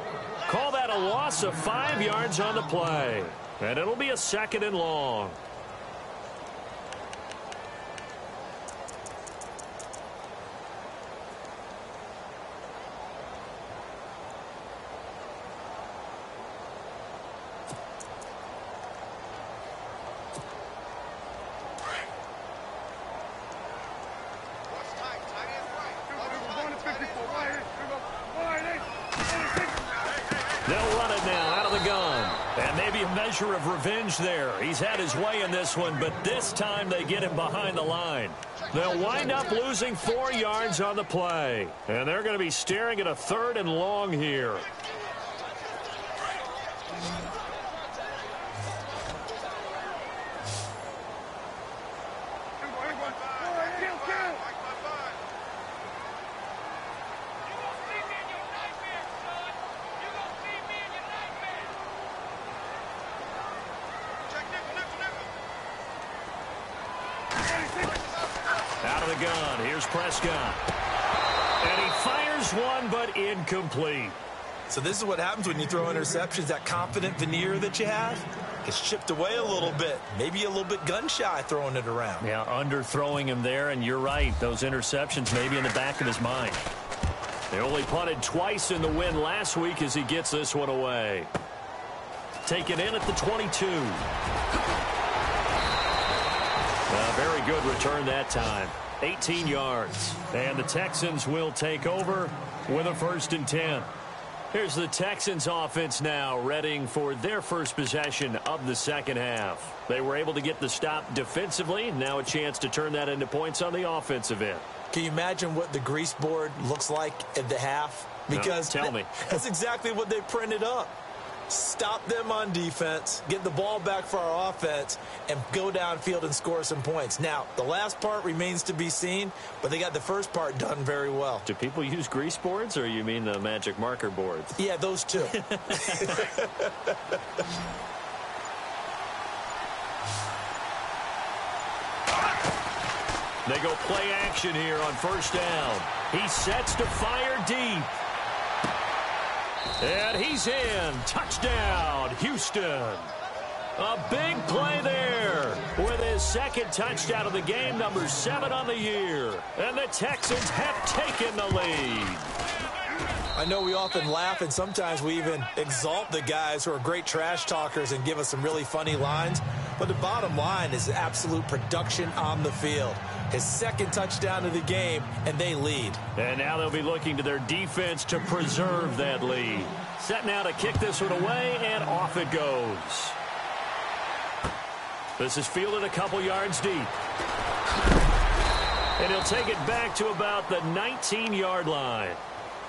Call that a loss of 5 yards on the play. And it'll be a 2nd and long. And maybe a measure of revenge there. He's had his way in this one, but this time they get him behind the line. They'll wind up losing 4 yards on the play. And they're going to be staring at a 3rd and long here. Out of the gun, here's Prescott. And he fires one, but incomplete. So this is what happens when you throw interceptions. That confident veneer that you have gets chipped away a little bit. Maybe a little bit gun-shy throwing it around. Yeah, underthrowing him there, and you're right. Those interceptions maybe in the back of his mind. They only punted twice in the win last week as he gets this one away. Taken in at the 22. Very good return that time. 18 yards. And the Texans will take over with a 1st and 10. Here's the Texans offense now, readying for their first possession of the second half. They were able to get the stop defensively. Now a chance to turn that into points on the offensive end. Can you imagine what the grease board looks like at the half? Because no, tell me. That's exactly what they printed up. Stop them on defense, get the ball back for our offense, and go downfield and score some points. Now, the last part remains to be seen, but they got the first part done very well. Do people use grease boards, or you mean the magic marker boards? Yeah, those two. They go play action here on 1st down. He sets to fire deep. And he's in. Touchdown, Houston. A big play there with his 2nd touchdown of the game, number 7 on the year. And the Texans have taken the lead. I know we often laugh, and sometimes we even exalt the guys who are great trash talkers and give us some really funny lines. But the bottom line is absolute production on the field. His 2nd touchdown of the game, and they lead. And now they'll be looking to their defense to preserve that lead. Set now to kick this one away, and off it goes. This is fielded a couple yards deep. And he'll take it back to about the 19-yard line.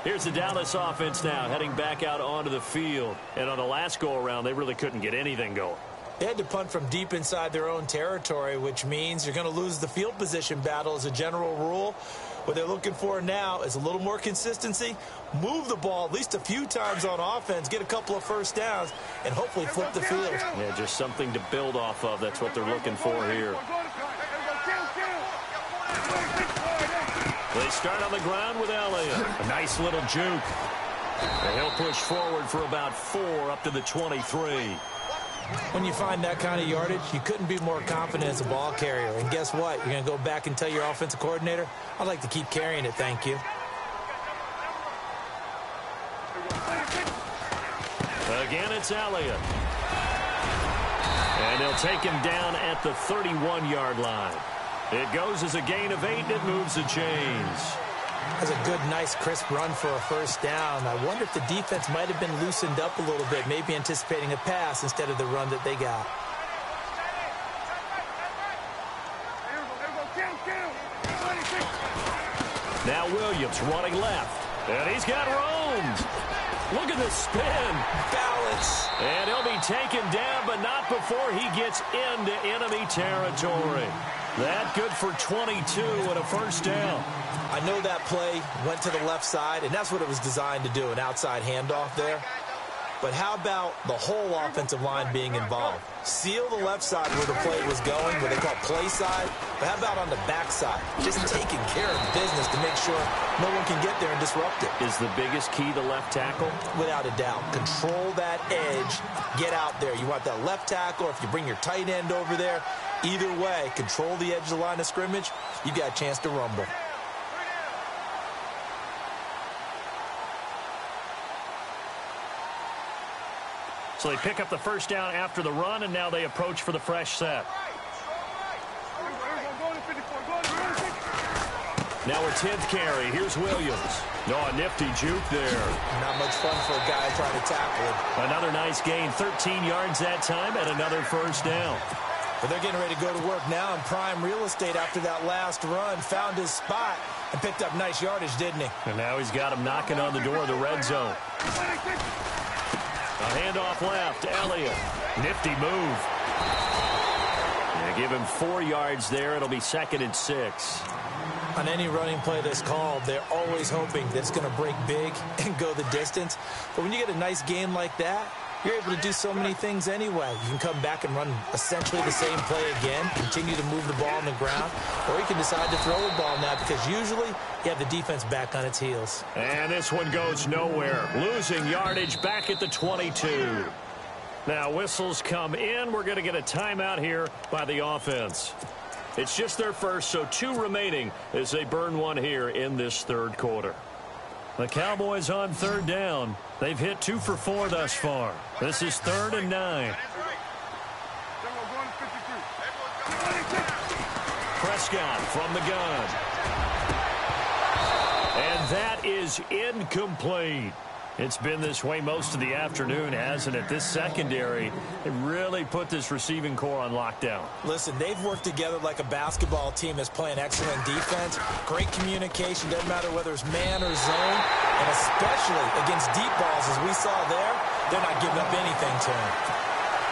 Here's the Dallas offense now, heading back out onto the field. And on the last go-around, they really couldn't get anything going. They had to punt from deep inside their own territory, which means you're going to lose the field position battle as a general rule. What they're looking for now is a little more consistency, move the ball at least a few times on offense, get a couple of first downs, and hopefully flip the field. Yeah, just something to build off of. That's what they're looking for here. They start on the ground with Elliott. A nice little juke. And he'll push forward for about 4 up to the 23. When you find that kind of yardage, you couldn't be more confident as a ball carrier. And guess what? You're going to go back and tell your offensive coordinator, I'd like to keep carrying it, thank you. Again, it's Elliott. And they'll take him down at the 31-yard line. It goes as a gain of 8, and it moves the chains. That's a good, nice, crisp run for a first down. I wonder if the defense might have been loosened up a little bit, maybe anticipating a pass instead of the run that they got. Now Williams running left. And he's got room. Look at the spin. Balance. And he'll be taken down, but not before he gets into enemy territory. That good for 22 and a first down. I know that play went to the left side, and that's what it was designed to do, an outside handoff there. But how about the whole offensive line being involved? Seal the left side where the play was going, what they call play side. But how about on the back side? Just taking care of business to make sure no one can get there and disrupt it. Is the biggest key the left tackle? Without a doubt. Control that edge. Get out there. You want that left tackle, if you bring your tight end over there, either way, control the edge of the line of scrimmage, you got a chance to rumble. So they pick up the first down after the run, and now they approach for the fresh set. Now a 10th carry. Here's Williams. No, a nifty juke there. Not much fun for a guy trying to tackle him. Another nice gain, 13 yards that time, and another first down. But they're getting ready to go to work now in prime real estate after that last run. Found his spot and picked up nice yardage, didn't he? And now he's got him knocking on the door of the red zone. A handoff left, Elliott. Nifty move. Yeah, give him 4 yards there. It'll be 2nd and 6. On any running play that's called, they're always hoping that it's going to break big and go the distance. But when you get a nice game like that, you're able to do so many things anyway. You can come back and run essentially the same play again, continue to move the ball on the ground, or you can decide to throw the ball now because usually you have the defense back on its heels. And this one goes nowhere. Losing yardage back at the 22. Now whistles come in. We're going to get a timeout here by the offense. It's just their first, so 2 remaining as they burn one here in this third quarter. The Cowboys on 3rd down. They've hit 2 for 4 thus far. This is 3rd and 9. Prescott from the gun. And that is incomplete. It's been this way most of the afternoon, hasn't it? This secondary really put this receiving core on lockdown. Listen, they've worked together like a basketball team that's playing excellent defense. Great communication, doesn't matter whether it's man or zone. And especially against deep balls, as we saw there, they're not giving up anything to him.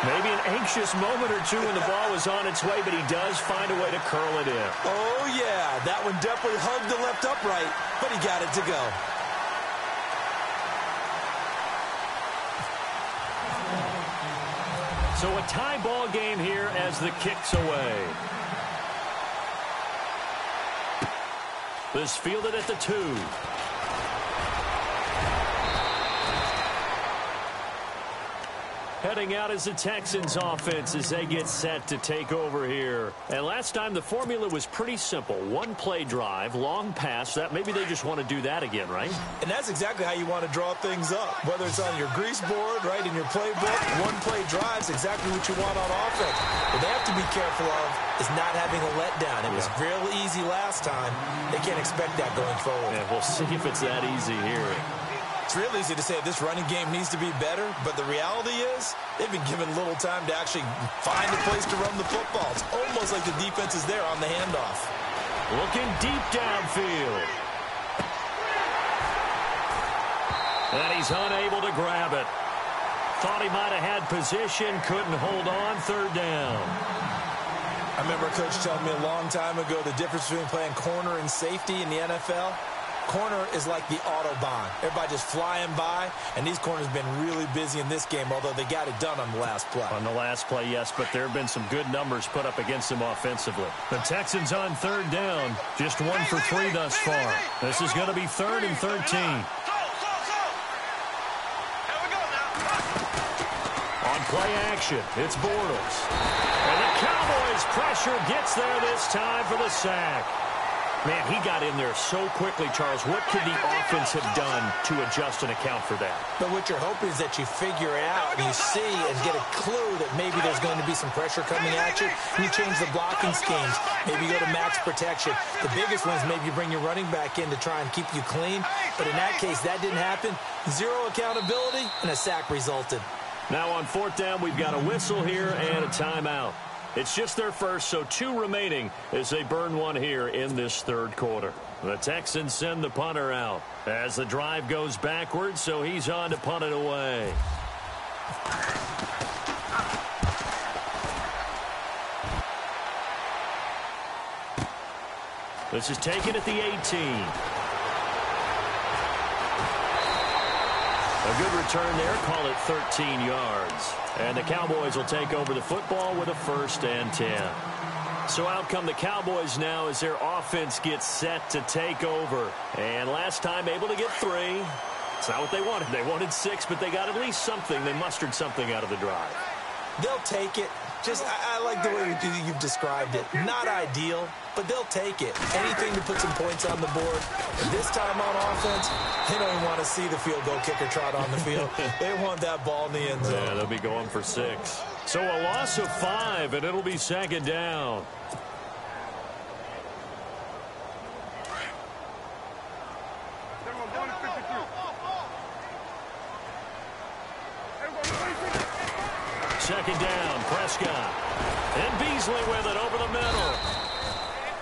Maybe an anxious moment or two when the ball was on its way, but he does find a way to curl it in. Oh, yeah, that one definitely hugged the left upright, but he got it to go. So a tie ball game here as the kick's away. This fielded at the 2. Heading out is the Texans offense as they get set to take over here. And last time the formula was pretty simple. 1 play drive, long pass. That maybe they just want to do that again, right? And that's exactly how you want to draw things up. Whether it's on your grease board, right, in your playbook, 1 play drive is exactly what you want on offense. What they have to be careful of is not having a letdown. It was real easy last time. They can't expect that going forward. Yeah, we'll see if it's that easy here. It's real easy to say this running game needs to be better, but the reality is they've been given little time to actually find a place to run the football. It's almost like the defense is there on the handoff. Looking deep downfield. And he's unable to grab it. Thought he might have had position, couldn't hold on, 3rd down. I remember a coach telling me a long time ago the difference between playing corner and safety in the NFL. Corner is like the Autobahn. Everybody just flying by, and these corners have been really busy in this game, although they got it done on the last play. On the last play, yes, but there have been some good numbers put up against them offensively. The Texans on 3rd down, just 1 for 3 thus far. This is going to be 3rd and 13. On play action, it's Bortles. And the Cowboys pressure gets there this time for the sack. Man, he got in there so quickly, Charles. What could the offense have done to adjust and account for that? But what you're hoping is that you figure out and you see and get a clue that maybe there's going to be some pressure coming at you. And you change the blocking schemes. Maybe you go to max protection. The biggest one is maybe you bring your running back in to try and keep you clean. But in that case, that didn't happen. 0 accountability, and a sack resulted. Now on 4th down, we've got a whistle here and a timeout. It's just their first, so 2 remaining as they burn one here in this 3rd quarter. The Texans send the punter out as the drive goes backwards, so he's on to punt it away. This is taken at the 18. A good return there, call it 13 yards. And the Cowboys will take over the football with a 1st and 10. So out come the Cowboys now as their offense gets set to take over. And last time able to get 3. It's not what they wanted. They wanted 6, but they got at least something. They mustered something out of the drive. They'll take it. I like the way you've described it. Not ideal, but they'll take it. Anything to put some points on the board. And this time on offense, they don't even want to see the field goal kicker trot on the field. They want that ball in the end zone. Yeah, they'll be going for 6. So a loss of 5, and it'll be 2nd down. second down. Prescott. And Beasley with it over the middle.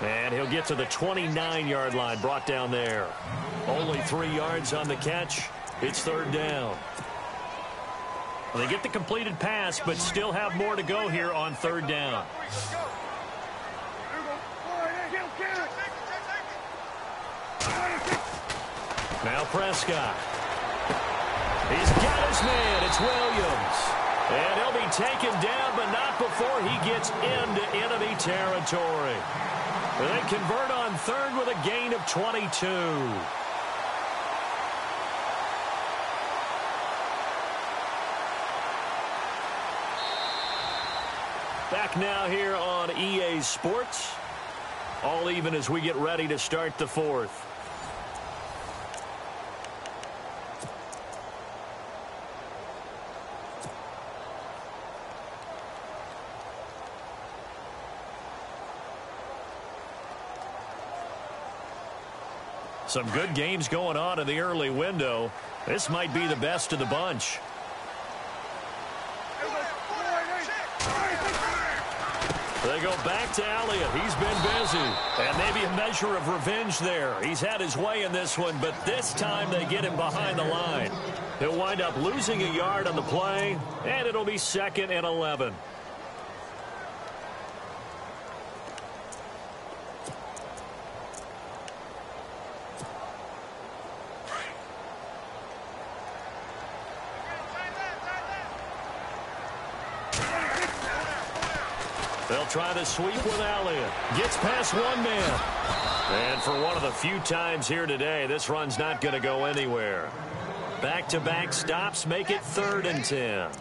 And he'll get to the 29-yard line, brought down there. Only 3 yards on the catch. It's third down. They get the completed pass, but still have more to go here on third down. Now Prescott. He's got his man. It's Williams. And he'll be taken down, but not before he gets into enemy territory. They convert on third with a gain of 22. Back now here on EA Sports. All even as we get ready to start the fourth. Some good games going on in the early window. This might be the best of the bunch. They go back to Elliott. He's been busy. And maybe a measure of revenge there. He's had his way in this one, but this time they get him behind the line. He'll wind up losing a yard on the play, and it'll be 2nd and 11. They'll try to sweep with Elliott. Gets past one man. And for one of the few times here today, this run's not going to go anywhere. Back-to-back stops make it 3rd and 10.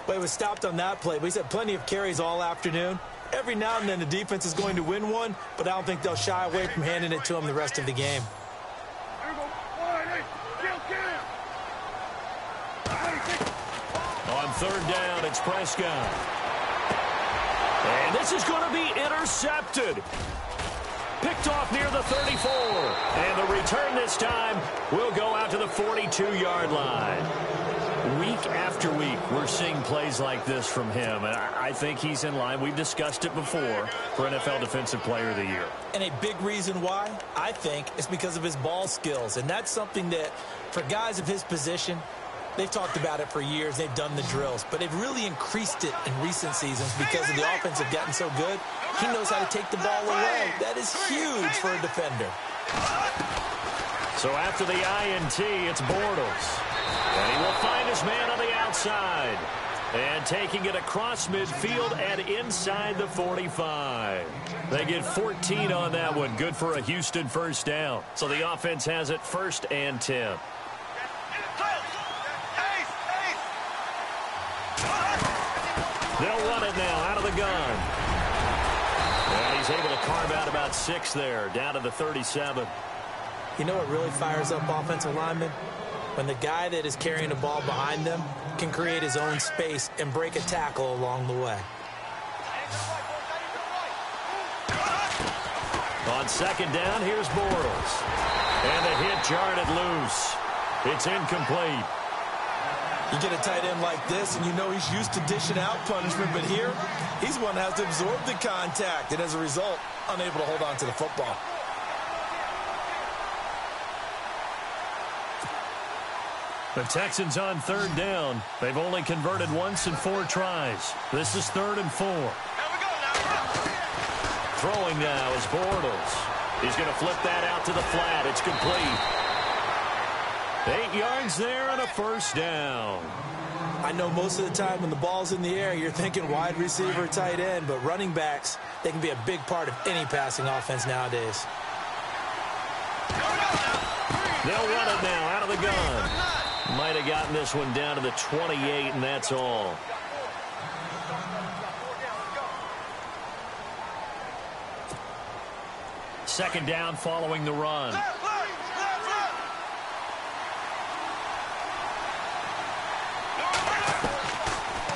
Well, he was stopped on that play, but he's had plenty of carries all afternoon. Every now and then the defense is going to win one, but I don't think they'll shy away from handing it to him the rest of the game. On 3rd down, it's Prescott. And this is going to be intercepted. Picked off near the 34. And the return this time will go out to the 42-yard line. Week after week, we're seeing plays like this from him. And I think he's in line. We've discussed it before for NFL Defensive Player of the Year. And a big reason why, I think, is because of his ball skills. And that's something that, for guys of his position, they've talked about it for years. They've done the drills. But they've really increased it in recent seasons because of the offense have gotten so good. He knows how to take the ball away. That is huge for a defender. So after the INT, it's Bortles. And he will find his man on the outside. And taking it across midfield and inside the 45. They get 14 on that one. Good for a Houston first down. So the offense has it 1st and 10. They'll run it now out of the gun. And he's able to carve out about 6 there, down to the 37. You know what really fires up offensive linemen? When the guy that is carrying the ball behind them can create his own space and break a tackle along the way. On 2nd down, here's Bortles. And the hit jarred it loose. It's incomplete. You get a tight end like this, and you know he's used to dishing out punishment, but here, he's one that has to absorb the contact, and as a result, unable to hold on to the football. The Texans on 3rd down. They've only converted once in 4 tries. This is 3rd and 4. Throwing now is Bortles. He's going to flip that out to the flat. It's complete. 8 yards there and a first down. I know most of the time when the ball's in the air, you're thinking wide receiver, tight end, but running backs, they can be a big part of any passing offense nowadays. They'll run it now out of the gun. Might have gotten this one down to the 28, and that's all. Second down following the run.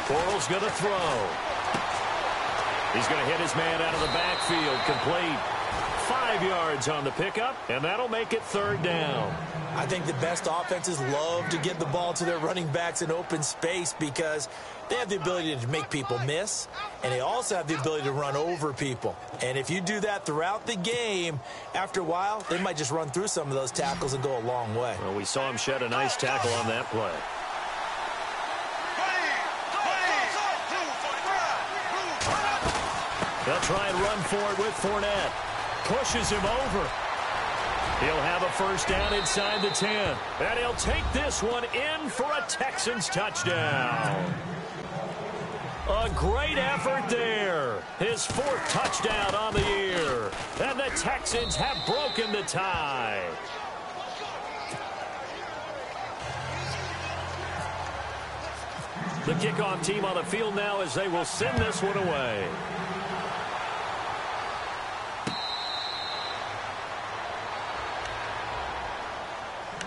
Bortles going to throw. He's going to hit his man out of the backfield. Complete. 5 yards on the pickup, and that'll make it 3rd down. I think the best offenses love to give the ball to their running backs in open space because they have the ability to make people miss, and they also have the ability to run over people. And if you do that throughout the game, after a while, they might just run through some of those tackles and go a long way. Well, we saw him shed a nice tackle on that play. They'll try and run for it with Fournette. Pushes him over. He'll have a 1st down inside the 10. And he'll take this one in for a Texans touchdown. A great effort there. His 4th touchdown on the year. And the Texans have broken the tie. The kickoff team on the field now as they will send this one away.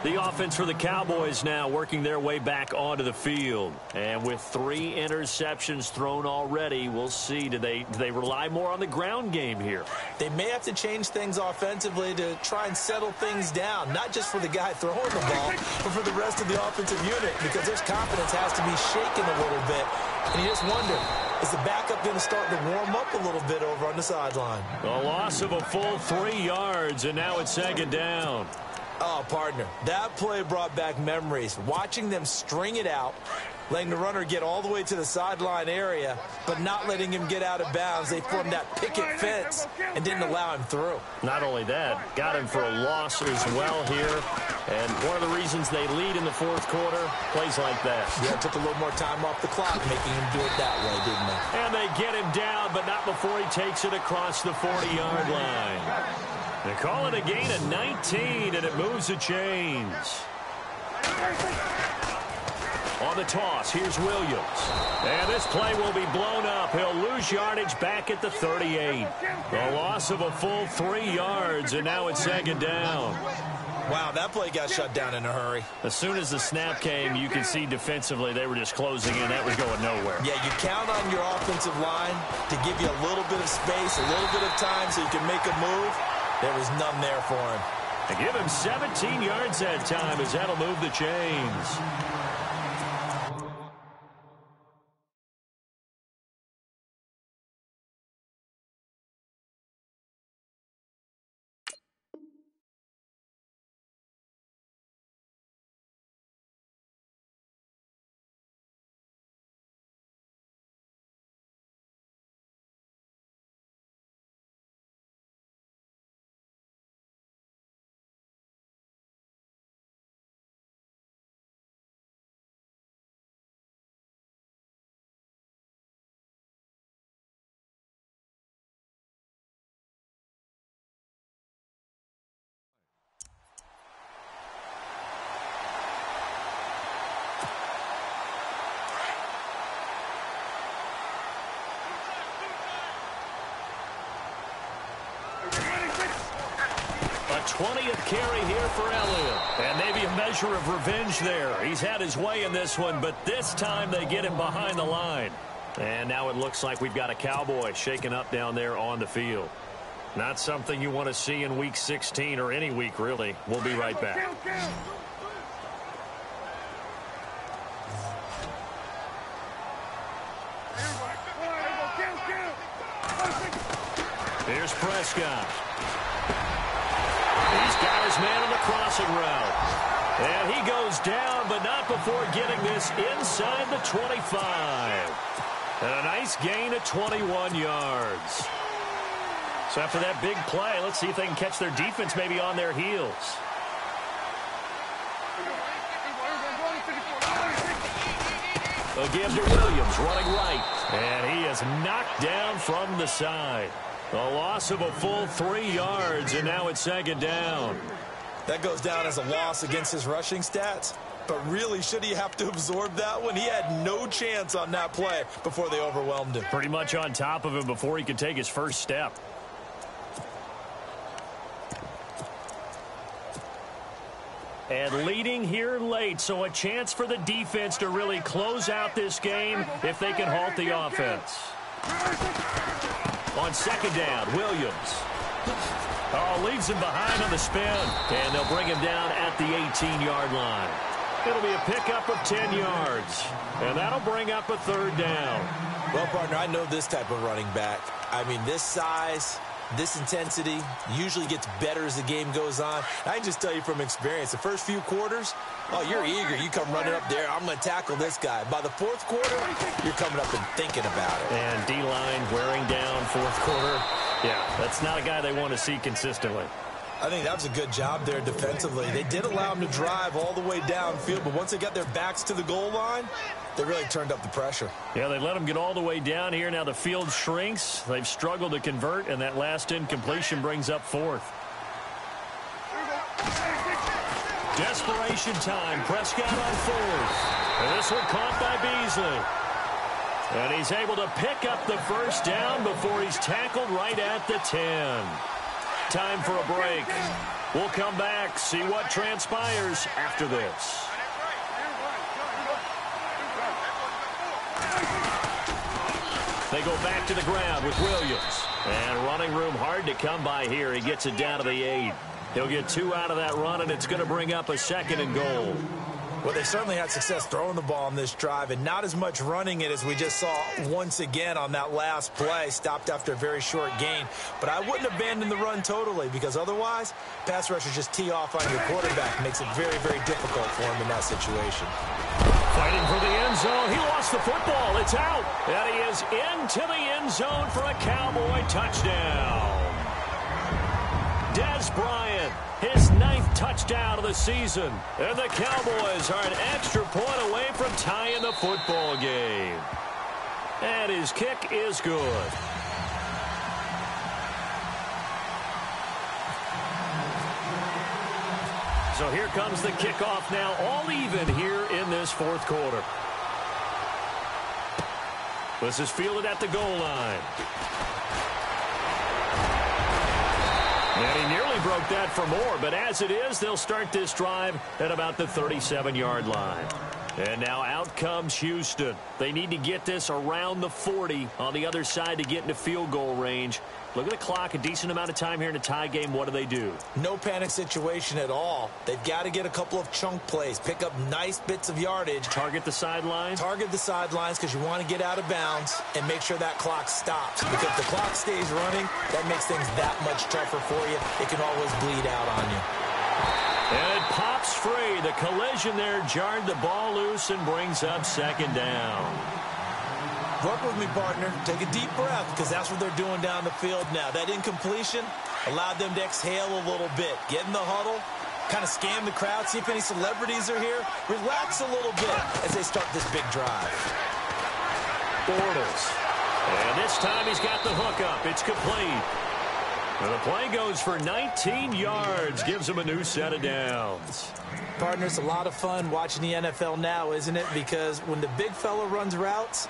The offense for the Cowboys now working their way back onto the field. And with 3 interceptions thrown already, we'll see. Do they rely more on the ground game here? They may have to change things offensively to try and settle things down, not just for the guy throwing the ball, but for the rest of the offensive unit, because their confidence has to be shaken a little bit. And you just wonder, is the backup going to start to warm up a little bit over on the sideline? A loss of a full 3 yards, and now it's 2nd down. Oh, partner, that play brought back memories. Watching them string it out, letting the runner get all the way to the sideline area, but not letting him get out of bounds. They formed that picket fence and didn't allow him through. Not only that, got him for a loss as well here. And one of the reasons they lead in the 4th quarter, plays like that. Yeah, it took a little more time off the clock, making him do it that way, didn't they? And they get him down, but not before he takes it across the 40-yard line. They call it a gain of 19, and it moves the chains. On the toss, here's Williams. And this play will be blown up. He'll lose yardage back at the 38. A loss of a full 3 yards, and now it's 2nd down. Wow, that play got shut down in a hurry. As soon as the snap came, you could see defensively they were just closing in. That was going nowhere. Yeah, you count on your offensive line to give you a little bit of space, a little bit of time so you can make a move. There was none there for him. They give him 17 yards that time as that'll move the chains. A 20th carry here for Elliott. And maybe a measure of revenge there. He's had his way in this one, but this time they get him behind the line. And now it looks like we've got a Cowboy shaken up down there on the field. Not something you want to see in Week 16 or any week, really. We'll be right back. Here's Prescott. He's got his man on the crossing route. And he goes down, but not before getting this inside the 25. And a nice gain of 21 yards. So after that big play, let's see if they can catch their defense maybe on their heels. They'll give to Williams, running right. And he is knocked down from the side. A loss of a full 3 yards, and now it's 2nd down. That goes down as a loss against his rushing stats. But really, should he have to absorb that one? He had no chance on that play before they overwhelmed him. Pretty much on top of him before he could take his first step. And leading here late, so a chance for the defense to really close out this game if they can halt the offense. On 2nd down, Williams. Oh, leaves him behind on the spin. And they'll bring him down at the 18-yard line. It'll be a pickup of 10 yards. And that'll bring up a third down. Well, partner, I know this type of running back. I mean, this size, this intensity usually gets better as the game goes on. I can just tell you from experience, the first few quarters, oh, you're eager. You come running up there. I'm going to tackle this guy. By the fourth quarter, you're coming up and thinking about it. And D-line wearing down fourth quarter. Yeah, that's not a guy they want to see consistently. I think that was a good job there defensively. They did allow him to drive all the way downfield, but once they got their backs to the goal line, they really turned up the pressure. Yeah, they let him get all the way down here. Now the field shrinks. They've struggled to convert, and that last incompletion brings up fourth. Desperation time. Prescott on fourth. And this one caught by Beasley. And he's able to pick up the first down before he's tackled right at the 10. Time for a break. We'll come back, see what transpires after this. They go back to the ground with Williams. And running room hard to come by here. He gets it down to the 8. He'll get 2 out of that run, and it's going to bring up a 2nd and goal. Well, they certainly had success throwing the ball on this drive, and not as much running it as we just saw once again on that last play, stopped after a very short gain. But I wouldn't abandon the run totally, because otherwise, pass rushers just tee off on your quarterback. Makes it very, very difficult for him in that situation. Fighting for the end zone. He lost the football. It's out. And he is into the end zone for a Cowboy touchdown. Des Bryant, his 9th touchdown of the season. And the Cowboys are an extra point away from tying the football game. And his kick is good. So here comes the kickoff now, all even here in this fourth quarter. This is fielded at the goal line. And he nearly broke that for more, but as it is, they'll start this drive at about the 37-yard line. And now out comes Houston. They need to get this around the 40 on the other side to get into field goal range. Look at the clock, a decent amount of time here in a tie game. What do? No panic situation at all. They've got to get a couple of chunk plays, pick up nice bits of yardage. Target the sidelines? Target the sidelines because you want to get out of bounds and make sure that clock stops. Because if the clock stays running, that makes things that much tougher for you. It can always bleed out on you. And it pops free. The collision there jarred the ball loose and brings up 2nd down. Work with me, partner. Take a deep breath because that's what they're doing down the field now. That incompletion allowed them to exhale a little bit. Get in the huddle, kind of scan the crowd, see if any celebrities are here. Relax a little bit as they start this big drive. Bortles. And this time he's got the hook up. It's complete. And the play goes for 19 yards. Gives him a new set of downs. Partner, it's a lot of fun watching the NFL now, isn't it? Because when the big fella runs routes,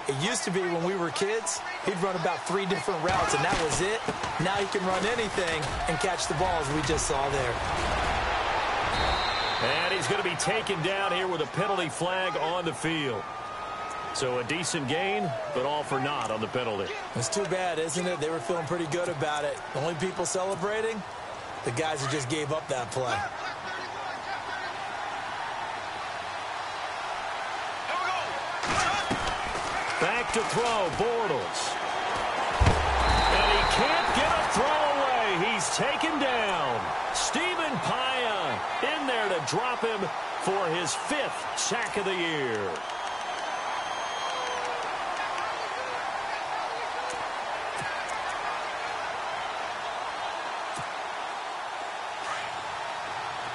it used to be when we were kids, he'd run about 3 different routes, and that was it. Now he can run anything and catch the ball, as we just saw there. And he's going to be taken down here with a penalty flag on the field. So a decent gain, but all for naught on the penalty. It's too bad, isn't it? They were feeling pretty good about it. The only people celebrating, the guys who just gave up that play. Back to throw, Bortles. And he can't get a throw away. He's taken down. Stephen Paya in there to drop him for his 5th sack of the year.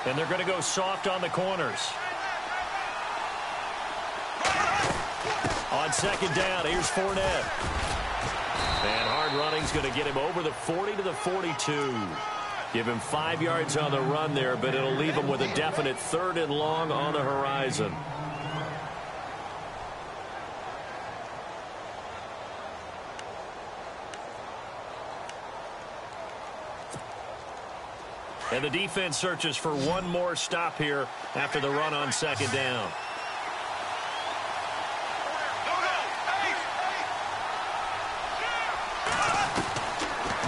And they're going to go soft on the corners. On 2nd down, here's Fournette. And hard running's going to get him over the 40 to the 42. Give him 5 yards on the run there, but it'll leave him with a definite 3rd and long on the horizon. And the defense searches for one more stop here after the run on 2nd down.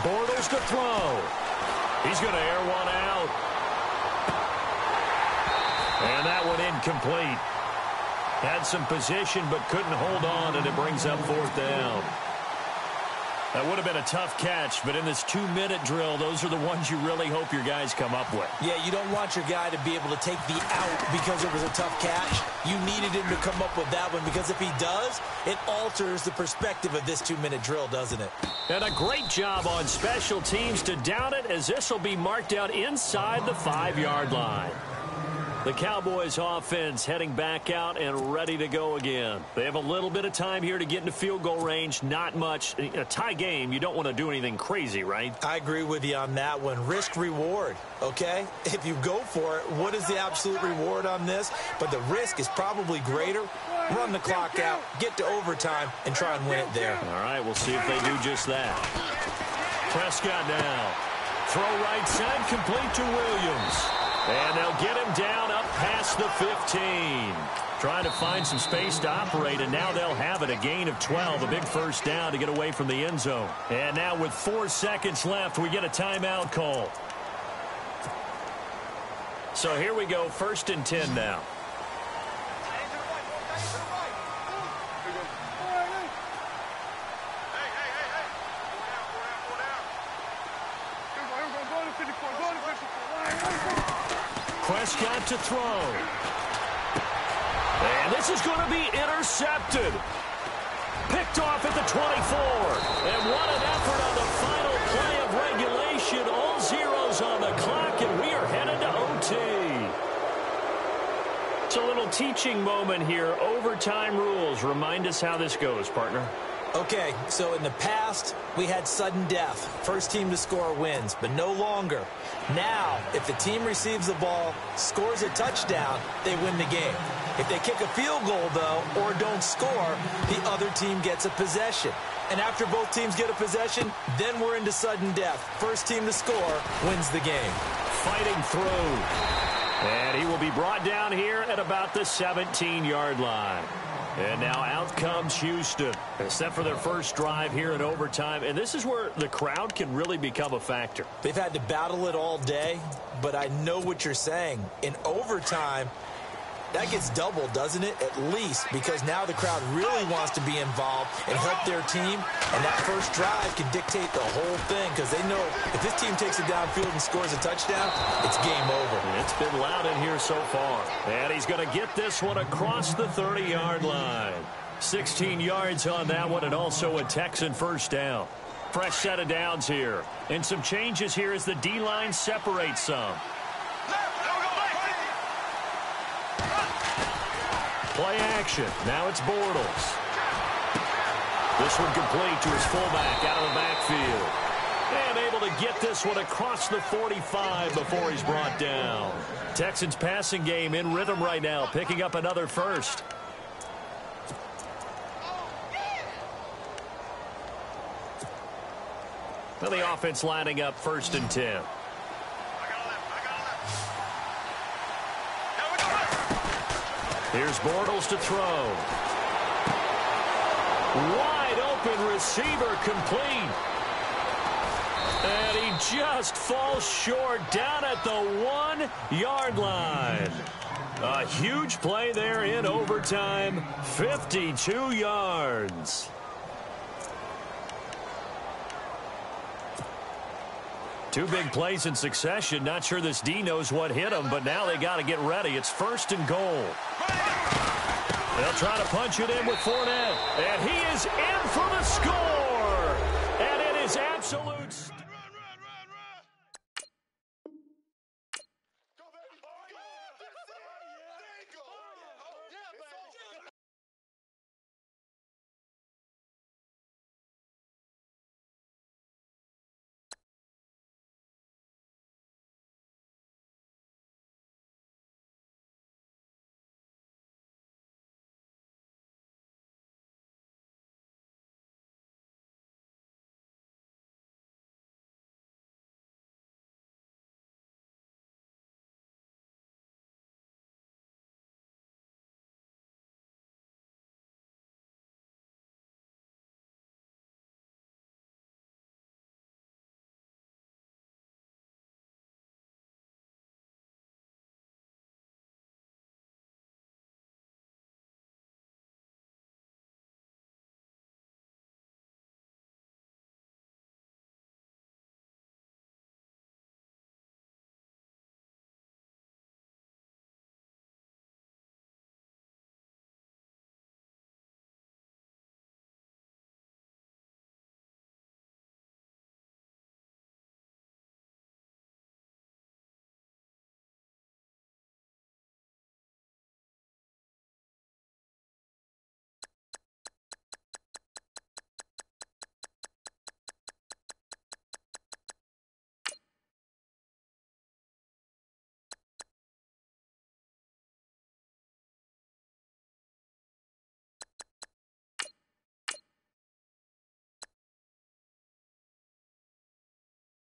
Bortles to throw. He's going to air one out. And that one incomplete. Had some position but couldn't hold on, and it brings up fourth down. That would have been a tough catch, but in this 2-minute drill, those are the ones you really hope your guys come up with. Yeah, you don't want your guy to be able to take the out because it was a tough catch. You needed him to come up with that one, because if he does, it alters the perspective of this 2-minute drill, doesn't it? And a great job on special teams to down it, as this will be marked out inside the 5-yard line. The Cowboys offense heading back out and ready to go again. They have a little bit of time here to get into field goal range. Not much. A tie game, you don't want to do anything crazy, right? I agree with you on that one. Risk reward, okay? If you go for it, what is the absolute reward on this? But the risk is probably greater. Run the clock out, get to overtime, and try and win it there. All right, we'll see if they do just that. Prescott now. Throw right side, complete to Williams. And they'll get him down up past the 15. Trying to find some space to operate, and now they'll have it. A gain of 12, a big first down to get away from the end zone. And now with 4 seconds left, we get a timeout call. So here we go, 1st and 10 now. Prescott to throw. And this is going to be intercepted. Picked off at the 24. And what an effort on the final play of regulation. All zeros on the clock, and we are headed to OT. It's a little teaching moment here. Overtime rules. Remind us how this goes, partner. Okay, so in the past, we had sudden death. First team to score wins, but no longer. Now, if the team receives the ball, scores a touchdown, they win the game. If they kick a field goal, though, or don't score, the other team gets a possession. And after both teams get a possession, then we're into sudden death. First team to score wins the game. Fighting through. And he will be brought down here at about the 17-yard line. And now out comes Houston, set for their first drive here in overtime. And this is where the crowd can really become a factor. They've had to battle it all day, but I know what you're saying. In overtime, that gets doubled, doesn't it? At least, because now the crowd really wants to be involved and help their team. And that first drive can dictate the whole thing, because they know if this team takes it downfield and scores a touchdown, it's game over. It's been loud in here so far. And he's going to get this one across the 30-yard line. 16 yards on that one, and also a Texan first down. Fresh set of downs here. And some changes here as the D-line separates some. Play action. Now it's Bortles. This one complete to his fullback out of the backfield. And able to get this one across the 45 before he's brought down. Texans passing game in rhythm right now, picking up another first. Well, the offense lining up 1st and 10. Here's Bortles to throw. Wide open receiver complete. And he just falls short down at the 1-yard line. A huge play there in overtime. 52 yards. Two big plays in succession. Not sure this D knows what hit him, but now they got to get ready. It's 1st and goal. They'll try to punch it in with Fournette. And he is in for the score. And it is absolute...